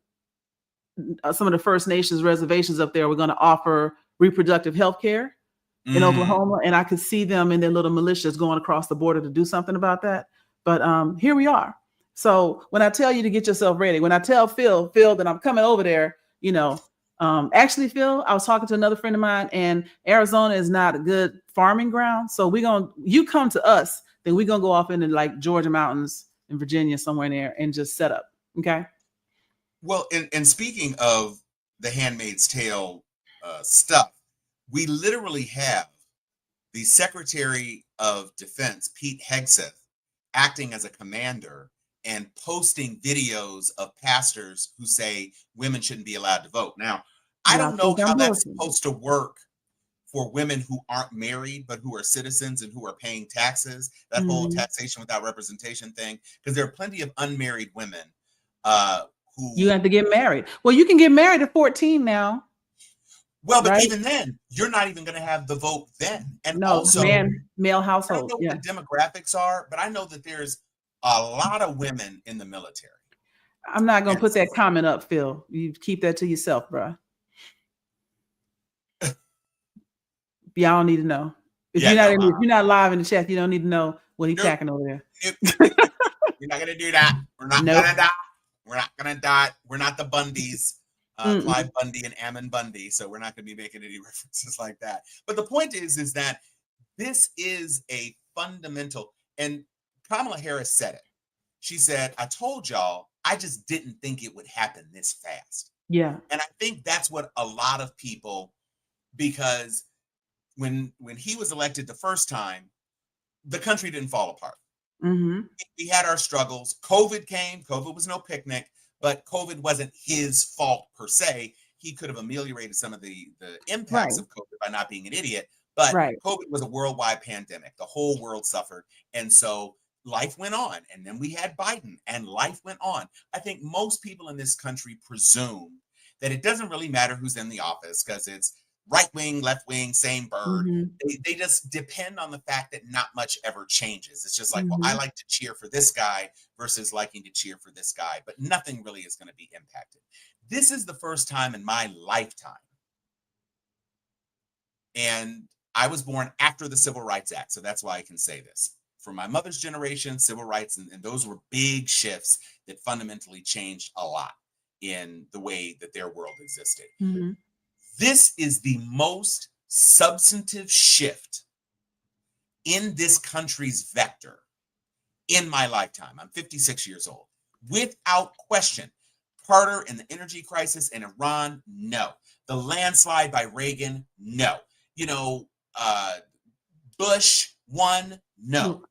First Nations reservations up there were going to offer reproductive health care in Oklahoma, and I could see them and their little militias going across the border to do something about that. But here we are. So when I tell you to get yourself ready, when I tell Phil that I'm coming over there, you know, Actually, Phil, I was talking to another friend of mine, and Arizona is not a good farming ground. So you come to us, then we're gonna go off into like Georgia mountains in Virginia, somewhere in there, and just set up. Okay. Well, and speaking of the Handmaid's Tale stuff, we literally have the Secretary of Defense, Pete Hegseth, acting as a commander and posting videos of pastors who say women shouldn't be allowed to vote. Now, I Y'all don't know think I'm how that's bullshitting. supposed to work for women who aren't married but who are citizens and who are paying taxes, that whole Mhm. taxation without representation thing, because there are plenty of unmarried women You who, have to get married. Well, you can get married at 14 now, well, but right? even then, you're not even going to have the vote then. And No, also, male I don't household. know what Yeah. the demographics are, but I know that there's a lot of women in the military. I'm not gonna And put that comment up, Phil. You keep that to yourself, bro. Y'all don't need to know. If yeah, no, you're not live in the chat, you don't need to know what he's nope, packing over there. nope. We're not going to do that. We're not Nope. going to die. We're not going to die. We're not the Bundys, Mm-mm. Clive Bundy and Ammon Bundy. So we're not going to be making any references like that. But the point is that this is a fundamental, and Kamala Harris said it. She said, I told y'all, I just didn't think it would happen this fast. Yeah. And I think that's what a lot of people, because when he was elected the first time, the country didn't fall apart. Mm-hmm. We had our struggles. COVID came. COVID was no picnic, but COVID wasn't his fault per se. He could have ameliorated some of the impacts Right. of COVID by not being an idiot. But Right. COVID was a worldwide pandemic. The whole world suffered. And so life went on. And then we had Biden and life went on. I think most people in this country presume that it doesn't really matter who's in the office because it's right wing, left wing, same bird. Mm-hmm. They just depend on the fact that not much ever changes. It's just like, well, I Mm-hmm. like to cheer for this guy versus liking to cheer for this guy, but nothing really is going to be impacted. This is the first time in my lifetime, and I was born after the Civil Rights Act, so that's why I can say this. For my mother's generation, civil rights, and those were big shifts that fundamentally changed a lot in the way that their world existed. Mm-hmm. This is the most substantive shift in this country's vector in my lifetime. I'm 56 years old. Without question. Carter and the energy crisis in Iran, no. The landslide by Reagan, no. Bush 1, no.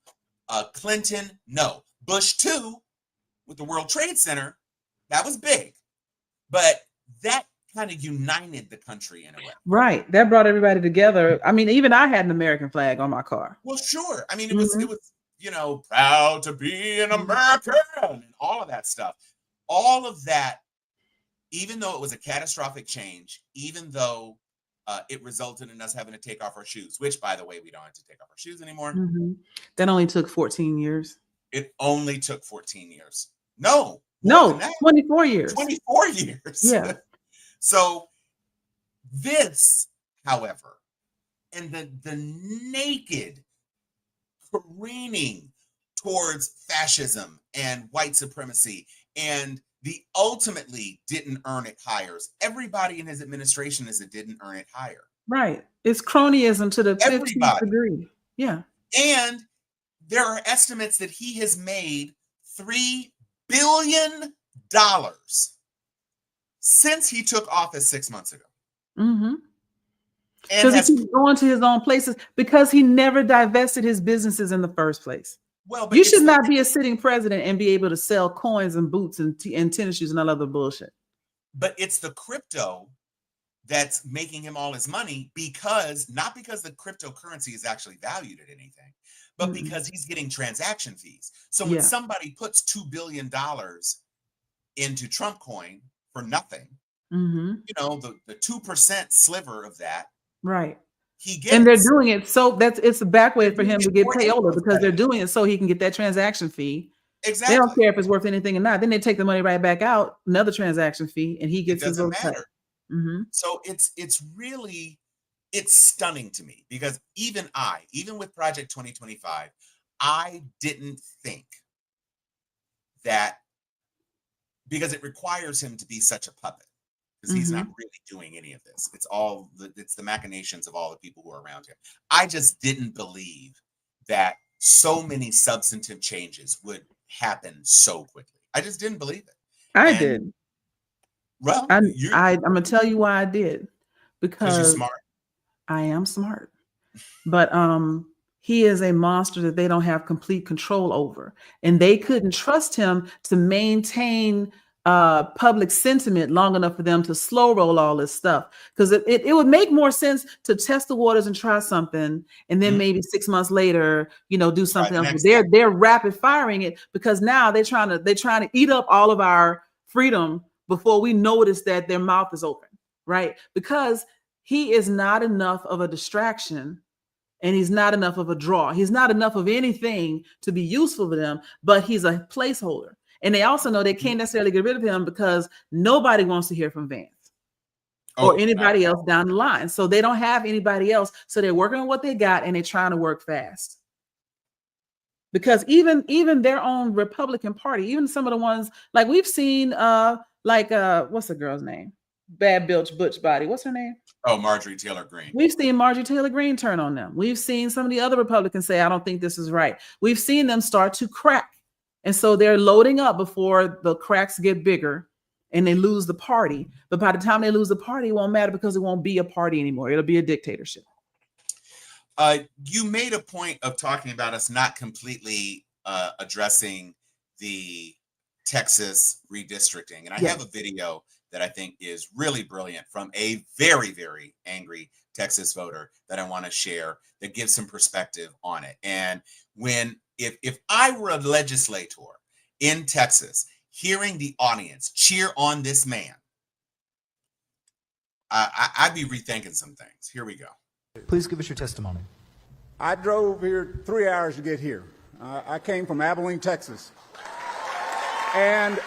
Clinton, no. Bush 2 with the World Trade Center, that was big. But that kind of united the country in a way. Right. That brought everybody together. I mean, even I had an American flag on my car. Well, sure. I mean, it was, proud to be an American and all of that stuff. All of that, even though it was a catastrophic change, even though it resulted in us having to take off our shoes, which, by the way, we don't have to take off our shoes anymore. Mm-hmm. That only took 14 years. It only took 14 years. No, 24 years. 24 years. Yeah. So this, however, and the naked careening towards fascism and white supremacy and the ultimately didn't earn it hires. Everybody in his administration is it didn't earn it higher. Right. It's cronyism to the 15th Everybody. degree. Yeah. And there are estimates that he has made $3 billion since he took office 6 months ago. Mm-hmm. And Because he keeps going to his own places because he never divested his businesses in the first place. Well, but you should not be a sitting president and be able to sell coins and boots and tennis shoes and all other bullshit. But it's the crypto that's making him all his money not because the cryptocurrency is actually valued at anything, but because he's getting transaction fees. So when somebody puts $2 billion into Trump coin for nothing, the 2% sliver of that, right? He gets, and they're doing it so it's a back way for him to get payola because they're doing it so he can get that transaction fee. Exactly. They don't care if it's worth anything or not. Then they take the money right back out, another transaction fee, and he gets his little cut. So it's stunning to me because even with Project 2025, I didn't think that, because it requires him to be such a puppet, because he's not really doing any of this. It's the machinations of all the people who are around him. I just didn't believe that so many substantive changes would happen so quickly. I just didn't believe it. I And, did. well, I'm you're gonna tell you why I did, because you're because smart. I am smart. But he is a monster that they don't have complete control over, and they couldn't trust him to maintain public sentiment long enough for them to slow roll all this stuff, because it would make more sense to test the waters and try something, and then Mhm. maybe 6 months later, do Try something the else. But next they're rapid firing it, because now they're trying to eat up all of our freedom before we notice that their mouth is open, right? Because he is not enough of a distraction, and he's not enough of a draw. He's not enough of anything to be useful for them, but he's a placeholder. And they also know they can't necessarily get rid of him because nobody wants to hear from Vance or anybody else down the line. So they don't have anybody else. So they're working on what they got, and they're trying to work fast. Because even their own Republican Party, even some of the ones like we've seen, what's the girl's name? Bad Butch body. What's her name? Oh, Marjorie Taylor Greene. We've seen Marjorie Taylor Greene turn on them. We've seen some of the other Republicans say, I don't think this is right. We've seen them start to crack. And so they're loading up before the cracks get bigger and they lose the party. But by the time they lose the party, it won't matter, because it won't be a party anymore. It'll be a dictatorship. You made a point of talking about us not completely addressing the Texas redistricting. And I have a video that I think is really brilliant from a very, very angry Texas voter that I want to share that gives some perspective on it. And if I were a legislator in Texas, hearing the audience cheer on this man, I'd be rethinking some things. Here we go. Please give us your testimony. I drove here 3 hours to get here. I came from Abilene, Texas. And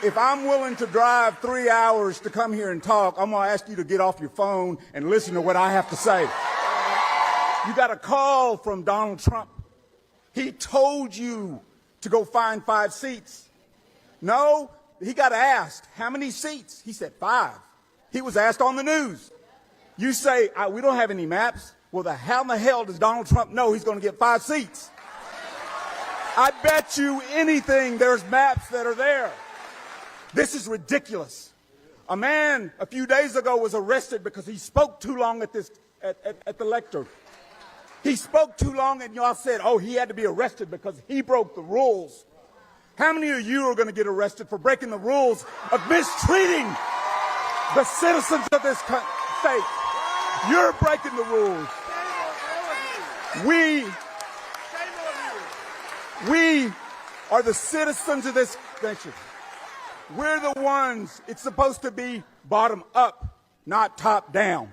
if I'm willing to drive 3 hours to come here and talk, I'm going to ask you to get off your phone and listen to what I have to say. You got a call from Donald Trump. He told you to go find 5 seats. No, he got asked, how many seats? He said 5. He was asked on the news. You say, we don't have any maps. Well, how in the hell does Donald Trump know he's going to get 5 seats? I bet you anything there's maps that are there. This is ridiculous. A man a few days ago was arrested because he spoke too long at the lectern. He spoke too long, and y'all said, oh, he had to be arrested because he broke the rules. How many of you are going to get arrested for breaking the rules of mistreating the citizens of this state? You're breaking the rules. We are the citizens of this nation. We're the ones. It's supposed to be bottom up, not top down.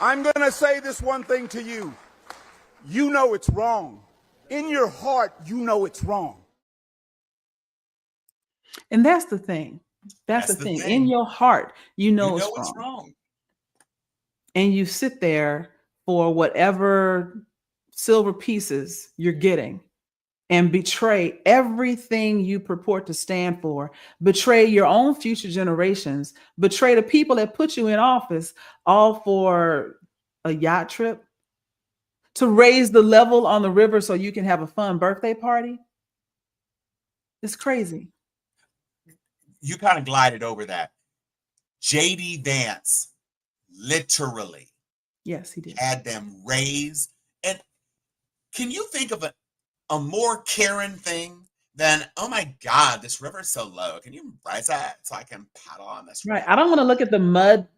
I'm going to say this one thing to you. You know it's wrong. In your heart, you know it's wrong. And that's the thing. That's the thing. In your heart, you know it's wrong. And you sit there for whatever silver pieces you're getting and betray everything you purport to stand for, betray your own future generations, betray the people that put you in office, all for a yacht trip, to raise the level on the river so you can have a fun birthday party. It's crazy. You kind of glided over that. J.D. Vance literally, yes, he did, had them raised. And can you think of a more Karen thing than, oh my God, this river is so low. Can you rise that so I can paddle on this river? Right. I don't want to look at the mud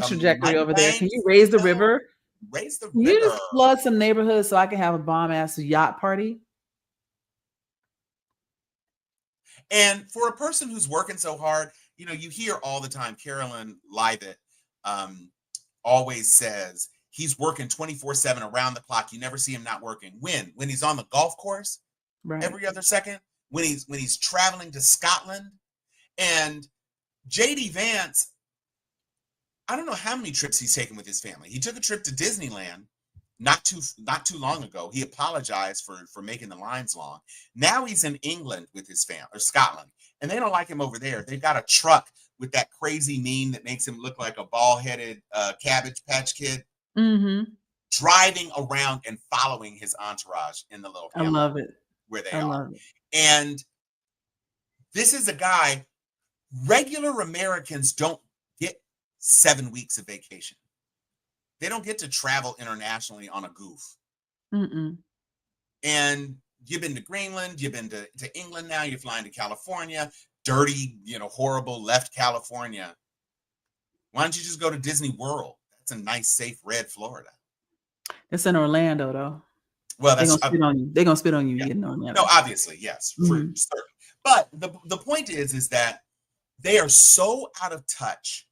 trajectory over there. Can you raise the river? Raise the river. You just flood some neighborhoods so I can have a bomb ass yacht party. And for a person who's working so hard, you hear all the time, Carolyn Leavitt always says he's working 24/7 around the clock. You never see him not working. When he's on the golf course, right, every other second, when he's traveling to Scotland. And J.D. Vance, I don't know how many trips he's taken with his family. He took a trip to Disneyland not too long ago. He apologized for making the lines long. Now he's in England with his family, or Scotland, and they don't like him over there. They've got a truck with that crazy meme that makes him look like a bald-headed Cabbage Patch Kid, Mm-hmm. driving around and following his entourage in the little I Camry love it. where they I are. love it. And this is a guy, regular Americans don't get 7 weeks of vacation. They don't get to travel internationally on a goof. Mm-mm. And you've been to Greenland, you've been to England now, you're flying to California, dirty, horrible left California. Why don't you just go to Disney World? That's a nice, safe, red Florida. It's in Orlando, though. Well, They're that's gonna spit on you. They're gonna spit on you yeah. getting Orlando. No, obviously, yes, for certain. But the point is that they are so out of touch.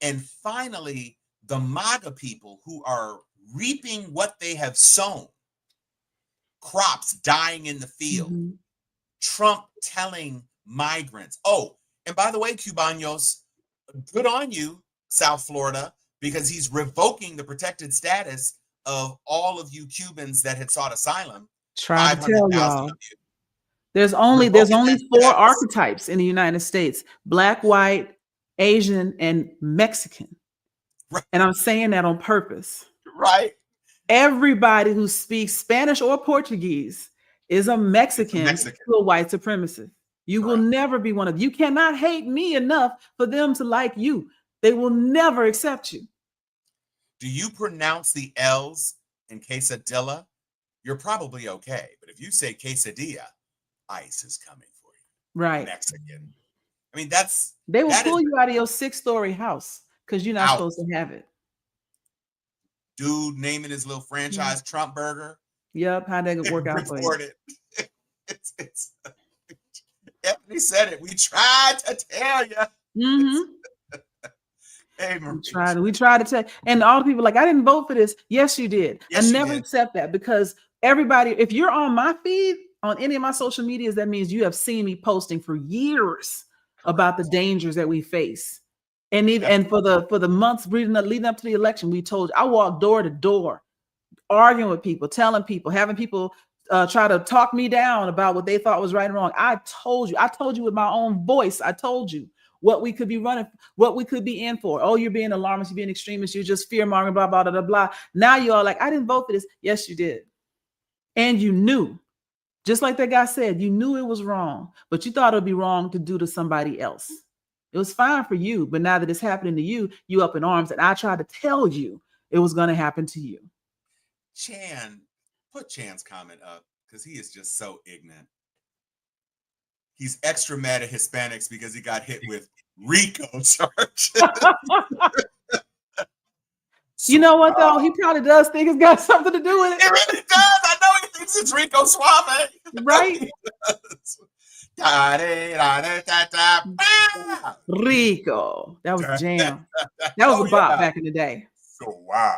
And finally, the MAGA people who are reaping what they have sown, crops dying in the field, Mm-hmm. Trump telling migrants, oh, and by the way, Cubanos, good on you, South Florida, because he's revoking the protected status of all of you Cubans that had sought asylum. Try to tell 500,000 y'all. of you. There's only Revoking 4 that status. archetypes in the United States: Black, white, Asian, and Mexican. Right. And I'm saying that on purpose. Right. Everybody who speaks Spanish or Portuguese is a Mexican to a white supremacist. You will never be one of you. Cannot hate me enough for them to like you. They will never accept you. Do you pronounce the L's in quesadilla? You're probably okay. But if you say quesadilla, ICE is coming for you. Right. Mexican. I mean, they will pull you out of your 6-story house because you're not supposed to have it. Dude naming his little franchise Trump Burger. Yep. How'd that work out for you? It's Anthony said it. We tried to tell you. Mm-hmm. Hey, we tried to tell, and all the people like, I didn't vote for this. Yes, you did. Yes, I never accept that, because everybody, if you're on my feed on any of my social medias, that means you have seen me posting for years about the dangers that we face. And even and for the months leading up to the election, we told you, I walked door to door, arguing with people, telling people, having people try to talk me down about what they thought was right and wrong. I told you with my own voice. I told you what we could be running, what we could be in for. Oh, you're being alarmist, you're being extremist, you're just fear-mongering, blah, blah, blah, blah, blah. Now you're all like, I didn't vote for this. Yes, you did. And you knew, just like that guy said, you knew it was wrong, but you thought it would be wrong to do to somebody else. It was fine for you, but now that it's happening to you, you up in arms. And I tried to tell you it was going to happen to you. Chan, put Chan's comment up, because he is just so ignorant. He's extra mad at Hispanics because he got hit with RICO charges. You know what, though? He probably does think it's got something to do with it. It really does. I know he thinks it's Rico Suave. Right? Rico. That was jam. That was a bop back in the day. So wow.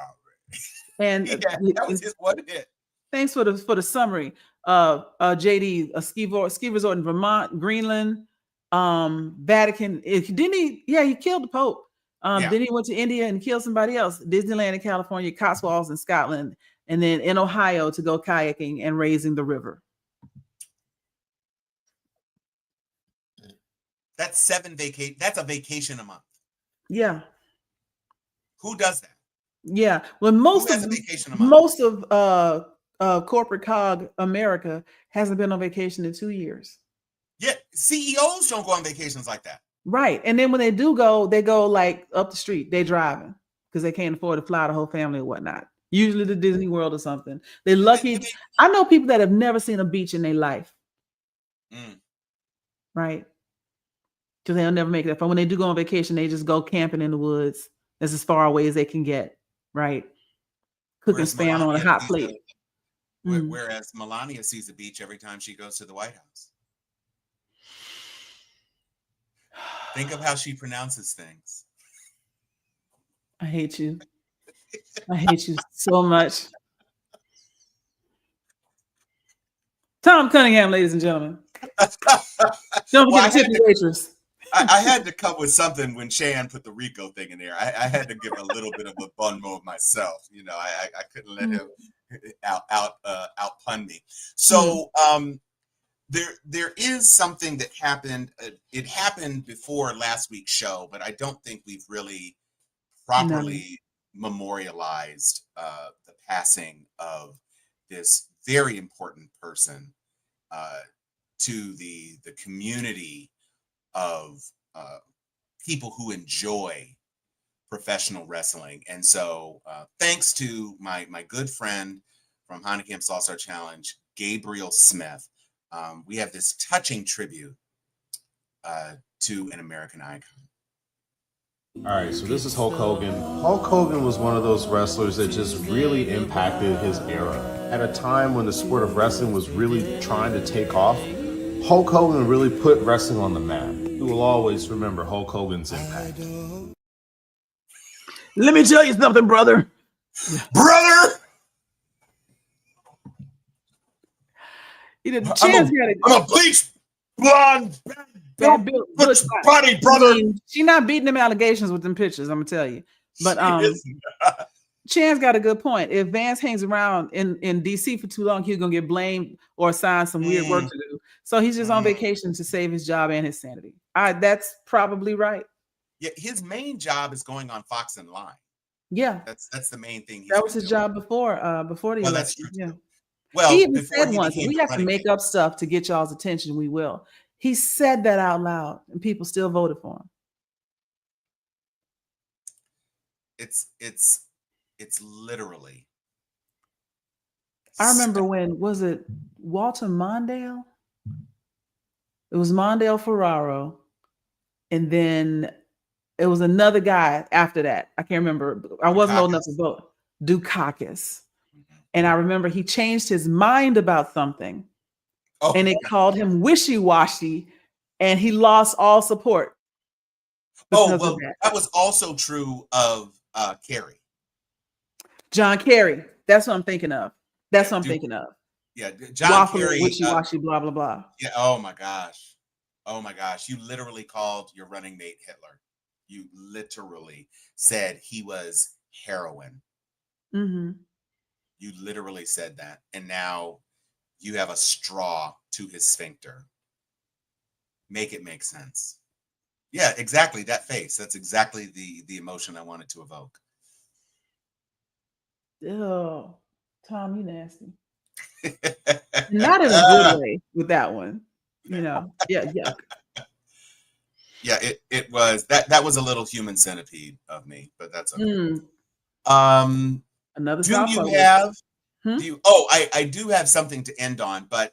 And that was his one hit. Thanks for the summary. JD, a ski resort in Vermont, Greenland, Vatican. Didn't he? Yeah, he killed the Pope. Then he went to India and killed somebody else. Disneyland in California, Cotswolds in Scotland, and then in Ohio to go kayaking and raising the river. That's that's a vacation a month. Yeah. Who does that? Yeah. Well, most of corporate cog America hasn't been on vacation in 2 years. Yeah, CEOs don't go on vacations like that. Right. And then when they do go, they go like up the street. They driving because they can't afford to fly the whole family or whatnot. Usually to Disney World or something. They're lucky. I know people that have never seen a beach in their life. Right. Because they'll never make it. But when they do go on vacation, they just go camping in the woods. That's as far away as they can get. Right. Cooking spam on a hot plate. Whereas Melania sees the beach every time she goes to the White House. Think of how she pronounces things. I hate you. I hate you so much. Tom Cunningham, ladies and gentlemen. Don't forget to tip the waitress. I had to come with something when Chan put the RICO thing in there. I had to give a little bit of a bun move myself. You know, I couldn't let him out pun me. So there is something that happened. It happened before last week's show, but I don't think we've really properly memorialized the passing of this very important person to the community of people who enjoy professional wrestling. And so thanks to my good friend from Honda Camp All-Star Challenge, Gabriel Smith, we have this touching tribute to an American icon. All right, so this is Hulk Hogan. Hulk Hogan was one of those wrestlers that just really impacted his era. At a time when the sport of wrestling was really trying to take off, Hulk Hogan really put wrestling on the map. We will always remember Hulk Hogan's impact. Let me tell you something, brother. Brother! I'm I'm a bleach blonde butch body, brother. She not beating them allegations with them pictures, I'm gonna tell you. But Chan's got a good point. If Vance hangs around in DC for too long, he's gonna get blamed or assigned some weird work to do. So he's just on vacation to save his job and his sanity. That's probably right. Yeah, his main job is going on Fox and Line. Yeah, that's the main thing. That was his job before the election. That's true. Yeah. Well, he even said once, we have to make up stuff to get y'all's attention. We will. He said that out loud, and people still voted for him. It's literally. I remember when, was it Walter Mondale? It was Mondale Ferraro, and then it was another guy after that. I can't remember. I wasn't old enough to vote. Dukakis. And I remember he changed his mind about something, and it called him wishy-washy, and he lost all support. That was also true of Kerry. John Kerry. That's what I'm thinking of. Yeah, John Kerry. Wishy-washy, blah, blah, blah. Yeah, oh my gosh. You literally called your running mate Hitler. You literally said he was heroin. Mm-hmm. You literally said that. And now you have a straw to his sphincter. Make it make sense. Yeah, exactly. That face. That's exactly the emotion I wanted to evoke. Oh, Tom, you nasty. Not in a good way with that one. Yeah. Yeah, it was that was a little human centipede of me, but that's okay. Another. Do you have? I do have something to end on, but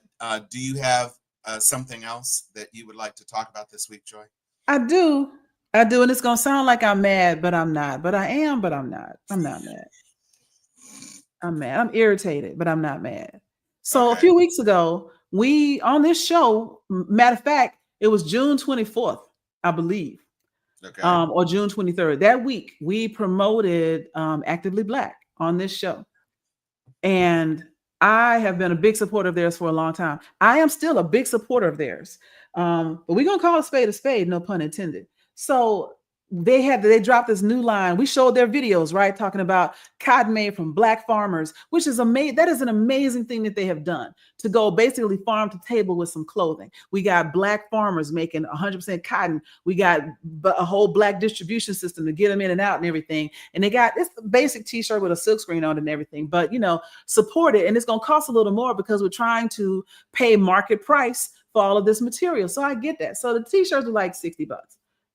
do you have something else that you would like to talk about this week, Joy? I do, and it's gonna sound like I'm mad, but I'm not. But I am, but I'm not. I'm not mad. I'm mad. I'm irritated, but I'm not mad. So a few weeks ago, we on this show, matter of fact, it was June 24th, I believe. Or June 23rd. That week, we promoted Actively Black on this show. And I have been a big supporter of theirs for a long time. I am still a big supporter of theirs. But we're going to call a spade, no pun intended. So they dropped this new line. We showed their videos, right? Talking about cotton made from Black farmers, which is amazing. That is an amazing thing that they have done, to go basically farm to table with some clothing. We got Black farmers making 100% cotton. We got a whole Black distribution system to get them in and out and everything. And they got this basic t-shirt with a silk screen on it and everything, but support it. And it's going to cost a little more because we're trying to pay market price for all of this material. So I get that. So the t-shirts are like $60.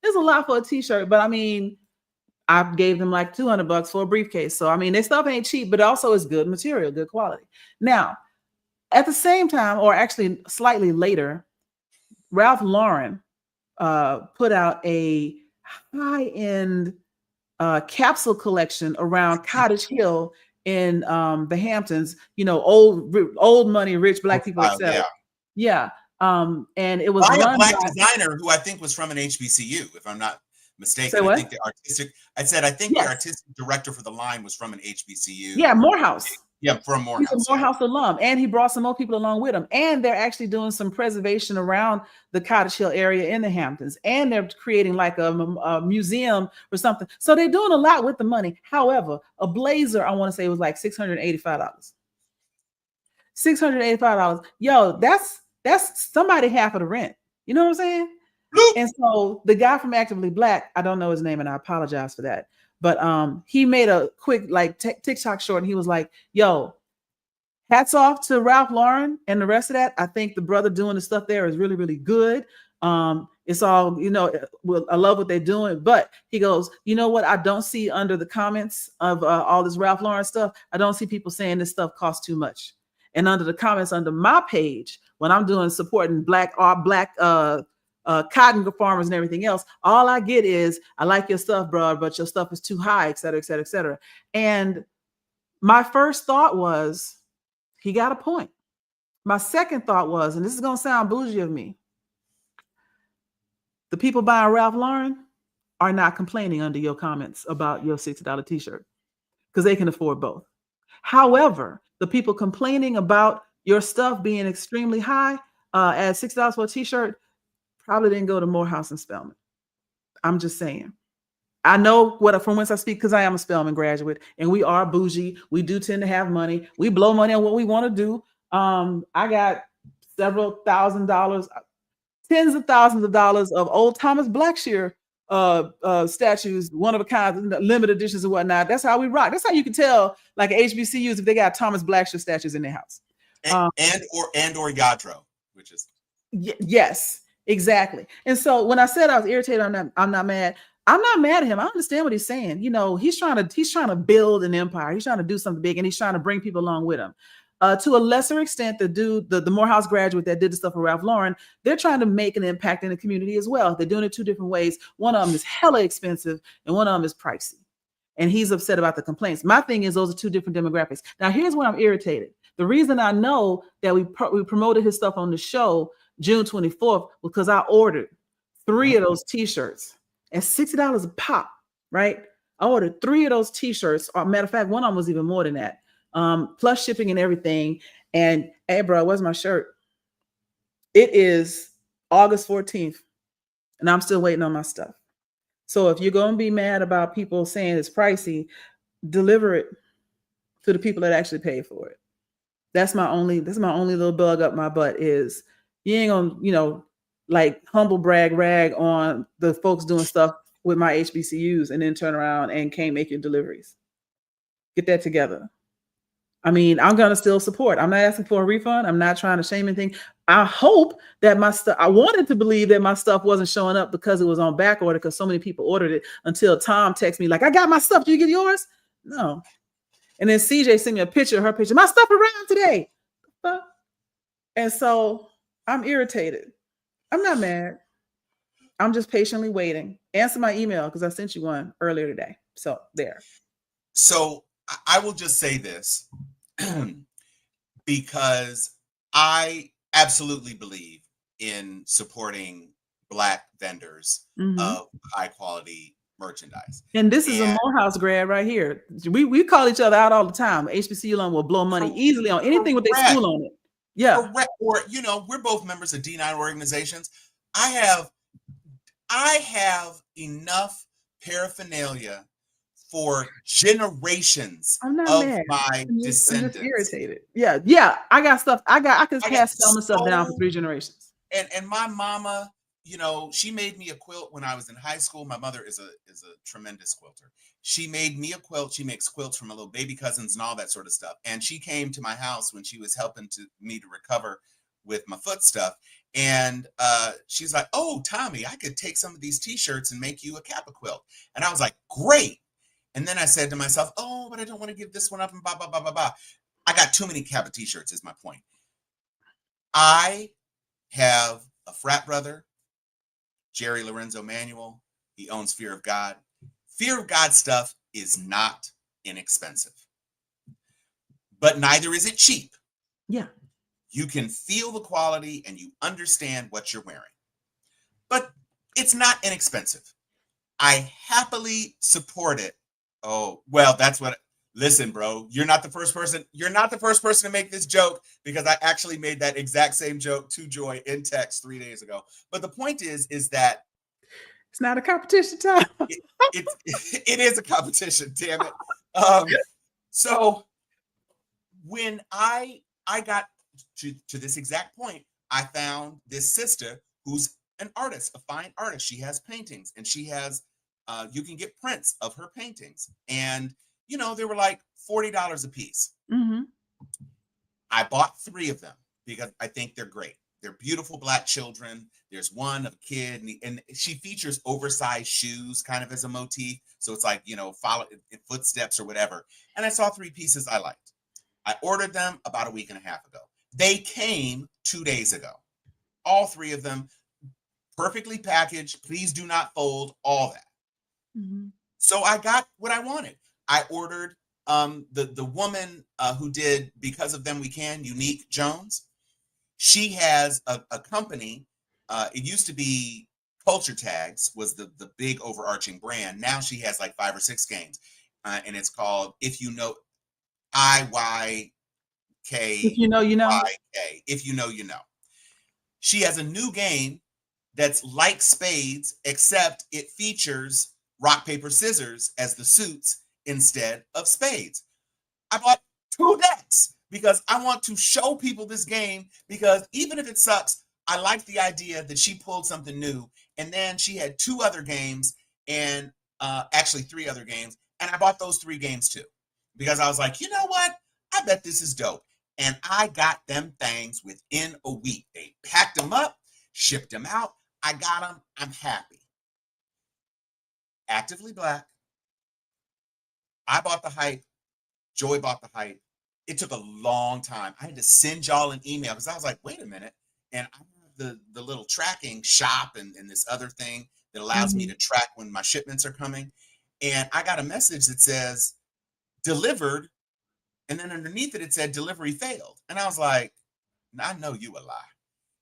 It's a lot for a t-shirt, but I mean, I gave them like $200 for a briefcase. So I mean, their stuff ain't cheap, but also it's good material, good quality. Now, at the same time, or actually slightly later, Ralph Lauren put out a high-end capsule collection around Cottage Hill in the Hamptons. Old money, rich Black people, etc. Yeah. And it was by a Black designer who I think was from an HBCU, if I'm not mistaken. Say what? I think the artistic director for the line was from an HBCU. Yeah, Morehouse. Yeah, from Morehouse. He's a Morehouse alum, and he brought some more people along with him. And they're actually doing some preservation around the Cottage Hill area in the Hamptons, and they're creating like a museum or something. So they're doing a lot with the money. However, a blazer, I want to say, was like $685. $685. Yo, that's That's somebody half of the rent. You know what I'm saying? Bloop. And so the guy from Actively Black, I don't know his name and I apologize for that. But he made a quick like TikTok short and he was like, yo, hats off to Ralph Lauren and the rest of that. I think the brother doing the stuff there is really, really good. It's all, you know, I love what they're doing. But he goes, you know what? I don't see under the comments of all this Ralph Lauren stuff. I don't see people saying this stuff costs too much. And under the comments under my page, when I'm doing supporting black cotton farmers and everything else, all I get is, I like your stuff, bro, but your stuff is too high, et cetera, et cetera, et cetera. And my first thought was, he got a point. My second thought was, and this is going to sound bougie of me, the people buying Ralph Lauren are not complaining under your comments about your $60 t-shirt because they can afford both. However, the people complaining about your stuff being extremely high at $6 for a t-shirt probably didn't go to Morehouse and Spelman. I'm just saying. I know from whence I speak because I am a Spelman graduate and we are bougie. We do tend to have money. We blow money on what we want to do. I got several $1,000s, tens of thousands of dollars of old Thomas Blackshear statues, one of a kind, limited editions and whatnot. That's how we rock. That's how you can tell, like HBCUs, if they got Thomas Blackshear statues in their house. And or Yadro, which is yes, exactly. And so when I said I was irritated, I'm not mad. I'm not mad at him. I understand what he's saying. You know, he's trying to build an empire. He's trying to do something big, and he's trying to bring people along with him. To a lesser extent, the Morehouse graduate that did the stuff for Ralph Lauren, they're trying to make an impact in the community as well. They're doing it two different ways. One of them is hella expensive, and one of them is pricey. And he's upset about the complaints. My thing is, those are two different demographics. Now, here's where I'm irritated. The reason I know that we promoted his stuff on the show June 24th was because I ordered 3 of those t-shirts at $60 a pop, right? I ordered 3 of those t-shirts. Matter of fact, one of them was even more than that. Plus shipping and everything. And hey, bro, where's my shirt? It is August 14th, and I'm still waiting on my stuff. So if you're going to be mad about people saying it's pricey, deliver it to the people that actually paid for it. That's my only little bug up my butt is you ain't gonna, you know, like humble brag rag on the folks doing stuff with my HBCUs and then turn around and can't make your deliveries. Get that together. I mean, I'm going to still support. I'm not asking for a refund. I'm not trying to shame anything. I hope that my stuff, I wanted to believe that my stuff wasn't showing up because it was on back order because so many people ordered it until Tom texted me like, I got my stuff. Did you get yours? No. And then CJ sent me a picture of her picture. My stuff arrived today. And so I'm irritated. I'm not mad. I'm just patiently waiting. Answer my email because I sent you one earlier today. So there. So I will just say this because I absolutely believe in supporting Black vendors of high quality merchandise. And this is a Morehouse grad right here. We call each other out all the time. HBCU alum will blow money easily on anything with their school on it. Yeah. Correct. Or, you know, we're both members of D9 organizations. I have enough paraphernalia for generations of mad. my descendants. I'm just irritated. Yeah. I got stuff. I could pass Spelman stuff down for 3 generations. And my mama, you know, she made me a quilt when I was in high school. My mother is a tremendous quilter. She made me a quilt. She makes quilts for my little baby cousins and all that sort of stuff. And she came to my house when she was helping me to recover with my foot stuff. And she's like, oh, Tommy, I could take some of these t-shirts and make you a Kappa quilt. And I was like, great. And then I said to myself, oh, but I don't want to give this one up and blah, blah, blah, blah, blah. I got too many Kappa t-shirts is my point. I have a frat brother, Jerry Lorenzo Manuel. He owns Fear of God. Fear of God stuff is not inexpensive, but neither is it cheap. Yeah. You can feel the quality and you understand what you're wearing, but it's not inexpensive. I happily support it. Oh, well, listen, bro, you're not the first person to make this joke because I actually made that exact same joke to Joy in text 3 days ago. But the point is that it's not a competition time. it is a competition, damn it. So when I got to this exact point, I found this sister who's an artist, a fine artist. She has paintings and she has, you can get prints of her paintings. And, they were like $40 a piece. Hmm. I bought 3 of them because I think they're great. They're beautiful Black children. There's one of a kid, and she features oversized shoes kind of as a motif. So it's like, follow in footsteps or whatever. And I saw 3 pieces I liked. I ordered them about a week and a half ago. They came 2 days ago. All 3 of them, perfectly packaged. Please do not fold, all that. Hmm. So I got what I wanted. I ordered the woman who did Because of Them We Can, Unique Jones. She has a company. It used to be Culture Tags was the big overarching brand. Now she has like 5 or 6 games, and it's called If You Know, IYK. If you know, you know. YK. If You Know, You Know. She has a new game that's like Spades, except it features rock, paper, scissors as the suits instead of spades. I bought 2 decks because I want to show people this game, because even if it sucks, I like the idea that she pulled something new. And then she had 2 other games, and actually 3 other games. And I bought those 3 games too, because I was like, you know what? I bet this is dope. And I got them things within a week. They packed them up, shipped them out. I got them. I'm happy. Actively Black. I bought the hype. Joy bought the hype. It took a long time. I had to send y'all an email because I was like, wait a minute. And I have the little tracking shop and this other thing that allows me to track when my shipments are coming. And I got a message that says delivered. And then underneath it, it said delivery failed. And I was like, I know you a lie.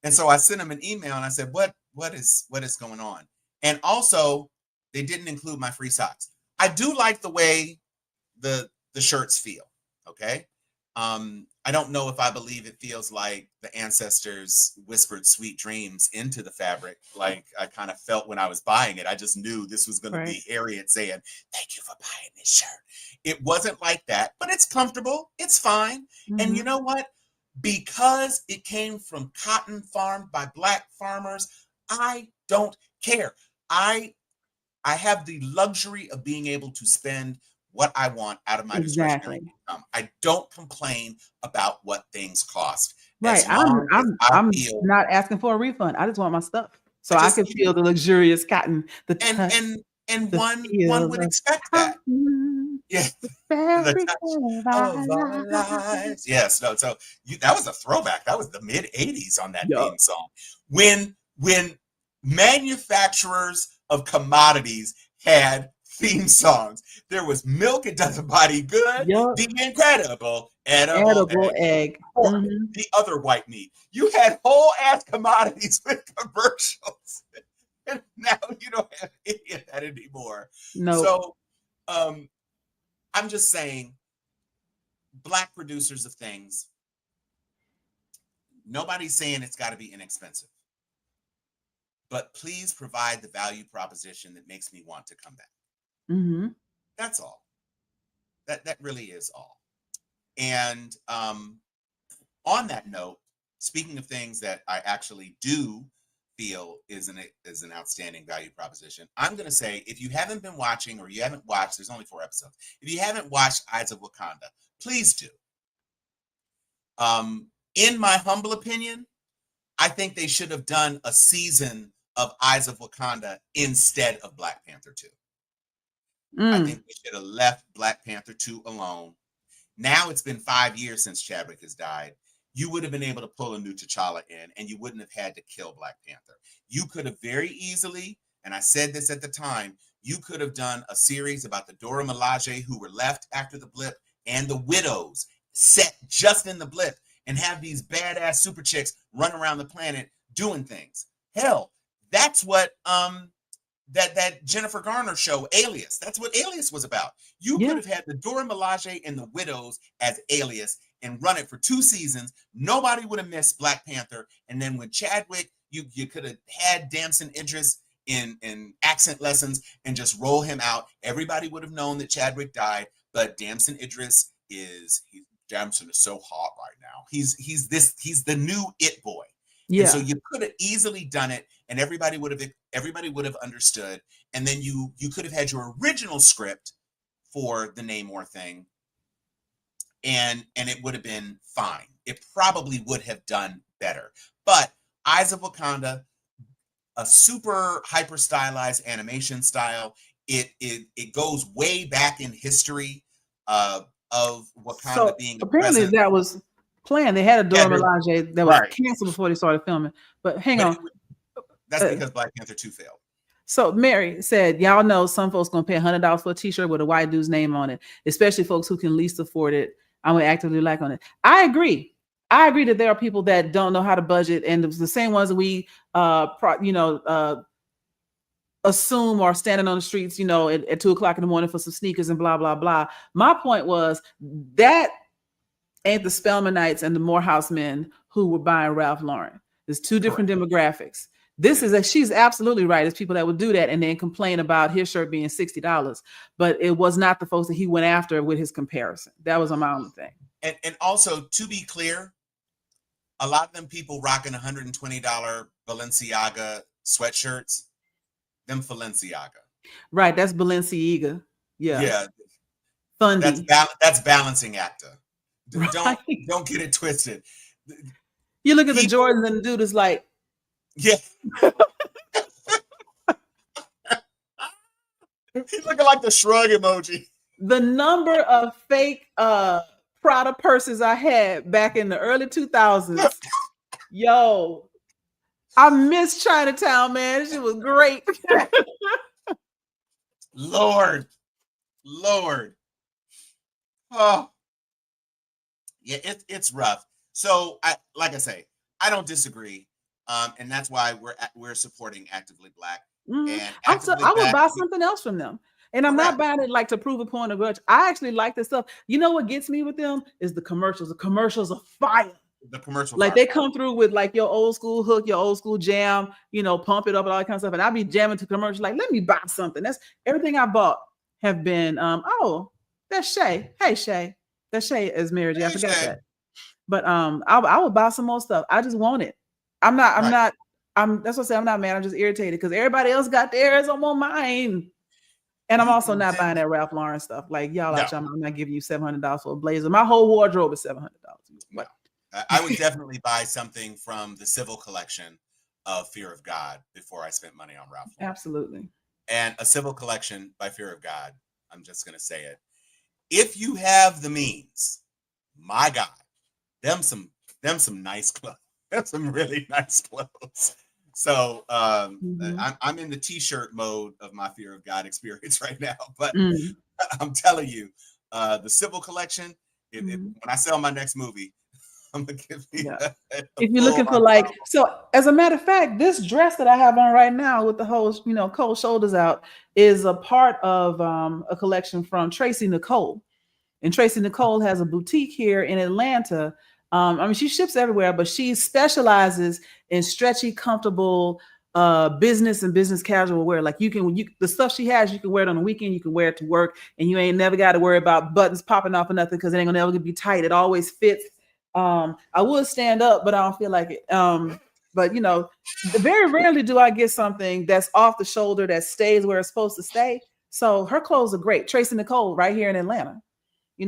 And so I sent them an email and I said, what is going on? And also, they didn't include my free socks. I do like the way the shirts feel. Okay. I don't know if I believe it feels like the ancestors whispered sweet dreams into the fabric. Like I kind of felt when I was buying it. I just knew this was going to be Harriet saying, thank you for buying this shirt. It wasn't like that, but it's comfortable. It's fine. And you know what? Because it came from cotton farmed by Black farmers, I don't care. I have the luxury of being able to spend what I want out of my discretionary income. I don't complain about what things cost. Right. I'm not asking for a refund. I just want my stuff. So I can feel the luxurious cotton, the touch, and one would expect that. Yeah. The touch of our lives. Yes. No. So that was a throwback. That was the mid 80s on that theme song. When manufacturers of commodities had theme songs, there was Milk, It Does a Body Good, The Incredible Edible Egg. The other white meat. You had whole ass commodities with commercials. And now you don't have any of that anymore. No. So I'm just saying, Black producers of things, nobody's saying it's got to be inexpensive. But please provide the value proposition that makes me want to come back. That's all. That really is all. And on that note, speaking of things that I actually do feel is an outstanding value proposition, I'm going to say, if you haven't been watching, or you haven't watched, there's only 4 episodes. If you haven't watched Eyes of Wakanda, please do. In my humble opinion, I think they should have done a season of Eyes of Wakanda instead of Black Panther 2. I think we should have left Black Panther 2 alone. Now it's been 5 years since Chadwick has died. You would have been able to pull a new T'Challa in, and you wouldn't have had to kill Black Panther. You could have very easily, and I said this at the time, you could have done a series about the Dora Milaje who were left after the blip and the widows set just in the blip, and have these badass super chicks run around the planet doing things. Hell, that's what that Jennifer Garner show, Alias. That's what Alias was about. You could have had the Dora Milaje and the widows as Alias and run it for 2 seasons. Nobody would have missed Black Panther. And then when Chadwick, you could have had Damson Idris in accent lessons and just roll him out. Everybody would have known that Chadwick died, but Damson Idris Damson is so hot right now. He's the new it boy. And so Yeah. you could have easily done it, and everybody would have understood. And then you could have had your original script for the Namor thing, and it would have been fine. It probably would have done better. But Eyes of Wakanda, a super hyper stylized animation style. It goes way back in history of Wakanda So being a apparently present. that was planned. They had a Yeah, Dora Milaje that was right. canceled before they started filming. But hang But on. that's Uh, because Black Panther 2 failed. So Mary said, y'all know some folks gonna pay $100 for a t-shirt with a white dude's name on it, especially folks who can least afford it. I'm gonna actively like on it. I agree. I agree that there are people that don't know how to budget, and the same ones that we assume are standing on the streets, at 2 o'clock in the morning for some sneakers and blah blah blah. My point was that ain't the Spelmanites and the Morehouse men who were buying Ralph Lauren. There's two different demographics. This is she's absolutely right. It's people that would do that and then complain about his shirt being $60, but it was not the folks that he went after with his comparison. That was my only thing. And also, to be clear, a lot of them people rocking $120 Balenciaga sweatshirts, them Balenciaga. Right, that's Balenciaga. Yeah. That's Fundy. that's balancing actor. Right. Don't get it twisted. You look at the People- Jordans and the dude is like, Yeah. He's looking like the shrug emoji. the number of fake Prada purses I had back in the early 2000s. Yo, I miss Chinatown, man. This shit was great. Lord. Oh, yeah, it's rough. So like I say, I don't disagree. And that's why we're supporting Actively Black. Mhm. And I Actively would Black- buy something else from them. And I'm not Correct. buying it like to prove a point or grudge. I actually like this stuff. You know what gets me with them is the commercials. The commercials are fire. The commercial. Like they come through with like your old school hook, your old school jam, pump it up and all that kind of stuff. And I'll be jamming to commercials like, let me buy something. That's everything I bought have been that's Shay. Hey Shay. That's Shay as Mary J. I Hey, forgot Shay. that. But I would buy some more stuff. I just want it. That's what I say. I'm not mad. I'm just irritated because everybody else got theirs. I'm on mine. And I'm also not buying that Ralph Lauren stuff. Like y'all out there, I'm not giving you $700 for a blazer. My whole wardrobe is $700. What? I would definitely buy something from the Civil collection of Fear of God before I spent money on Ralph Lauren. Absolutely. And a Civil collection by Fear of God. I'm just going to say it. If you have the means, my God, them some nice clothes. That's some really nice clothes. So I'm in the t-shirt mode of my Fear of God experience right now. But I'm telling you, the Civil collection, when I sell my next movie, I'm gonna give you if you're looking for so as a matter of fact, this dress that I have on right now with the whole cold shoulders out is a part of a collection from Tracy Nicole. And Tracy Nicole has a boutique here in Atlanta. She ships everywhere, but she specializes in stretchy, comfortable business and business casual wear. Like the stuff she has, you can wear it on the weekend, you can wear it to work, and you ain't never got to worry about buttons popping off or nothing because it ain't gonna ever be tight. It always fits. I would stand up, but I don't feel like it. But very rarely do I get something that's off the shoulder that stays where it's supposed to stay. So her clothes are great. Tracy Nicole, right here in Atlanta.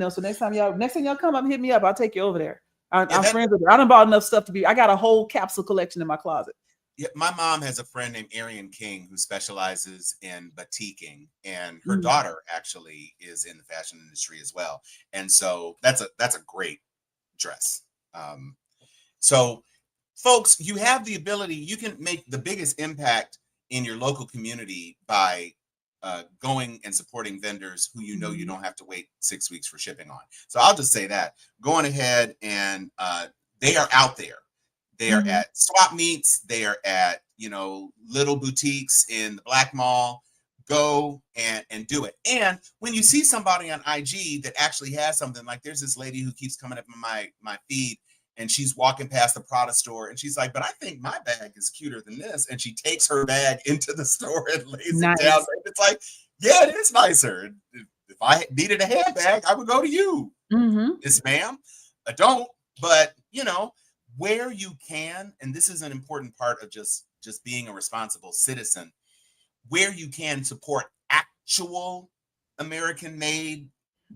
So next time y'all come up, hit me up. I'll take you over there. I'm friends with her. I done bought enough stuff I got a whole capsule collection in my closet. Yeah, my mom has a friend named Arian King who specializes in batiking, and her daughter actually is in the fashion industry as well. And so that's a great dress. So folks, you have the ability, you can make the biggest impact in your local community by going and supporting vendors who you don't have to wait 6 weeks for shipping on. So I'll just say that. Going ahead and they are out there. They are at swap meets. They are at little boutiques in the Black Mall. Go and do it. And when you see somebody on IG that actually has something, like there's this lady who keeps coming up in my feed, and she's walking past the Prada store, and she's like, but I think my bag is cuter than this. And she takes her bag into the store and lays it down. And it's like, yeah, it is nicer. If I needed a handbag, I would go to you. Yes, ma'am. I don't, but where you can, and this is an important part of just being a responsible citizen, where you can support actual American made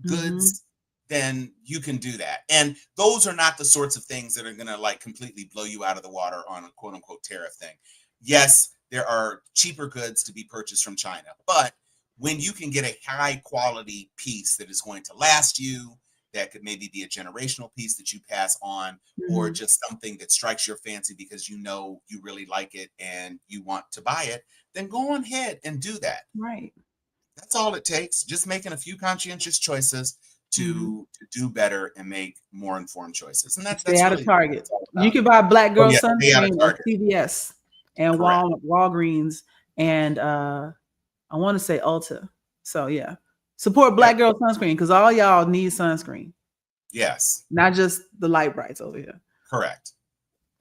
goods, then you can do that. And those are not the sorts of things that are going to like completely blow you out of the water on a quote unquote tariff thing. Yes, there are cheaper goods to be purchased from China, but when you can get a high quality piece that is going to last you, that could maybe be a generational piece that you pass on, or just something that strikes your fancy because you know you really like it and you want to buy it, then go on ahead and do that. Right. That's all it takes. Just making a few conscientious choices to do better and make more informed choices. And that's Stay out really of Target. what it's all about. You can buy Black Girl yeah, stay out of sunscreen at Target. CVS and Correct. Walgreens and I want to say Ulta. So yeah, support Black Girl sunscreen because all y'all need sunscreen, Yes, not just the light brights over here. correct.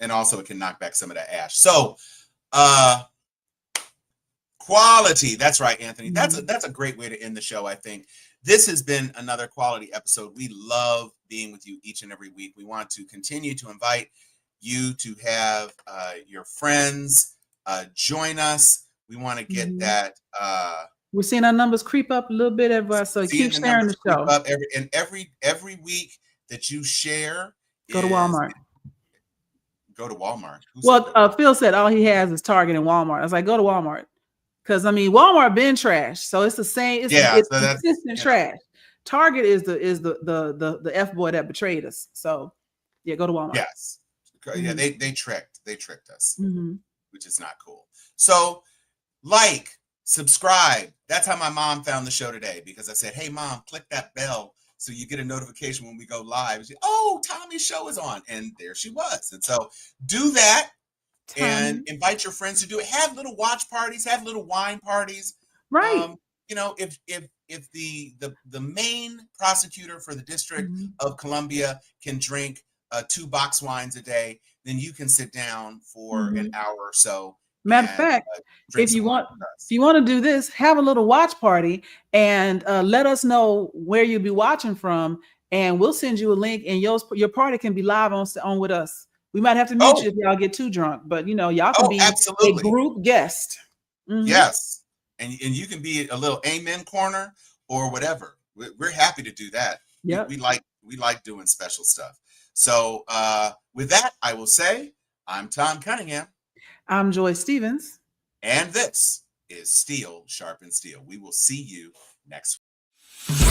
And also it can knock back some of that ash. So quality. That's right, Anthony. That's a great way to end the show, I think. This has been another quality episode. We love being with you each and every week. We want to continue to invite you to have your friends join us. We want to get that. We're seeing our numbers creep up a little bit, everybody. So keep sharing the show. Up every week that you share. Go to Walmart. Go to Walmart. Well, Phil said all he has is Target and Walmart. I was like, go to Walmart. Because I mean, Walmart been trash, so it's the same. It's so consistent trash. Target is the F boy that betrayed us. So yeah, go to Walmart. Yes, yeah, they tricked us, Mm-hmm. which is not cool. So like, subscribe. That's how my mom found the show today, because I said, hey mom, click that bell so you get a notification when we go live. She, oh, Tommy's show is on, and there she was. And so do that. And invite your friends to do it. Have little watch parties, have little wine parties. Right. You know, if the main prosecutor for the District of Columbia can drink 2 box wines a day, then you can sit down for an hour or so. Matter of fact, if you want to do this, have a little watch party and let us know where you'll be watching from, and we'll send you a link, and your party can be live on with us. We might have to mute you if y'all get too drunk, but you know, y'all can be a group guest. Yes. And you can be a little amen corner or whatever. We're happy to do that. Yeah. We like doing special stuff. So with that, I will say, I'm Tom Cunningham. I'm Joy Stevens. And this is Steel Sharpens Steel. We will see you next week.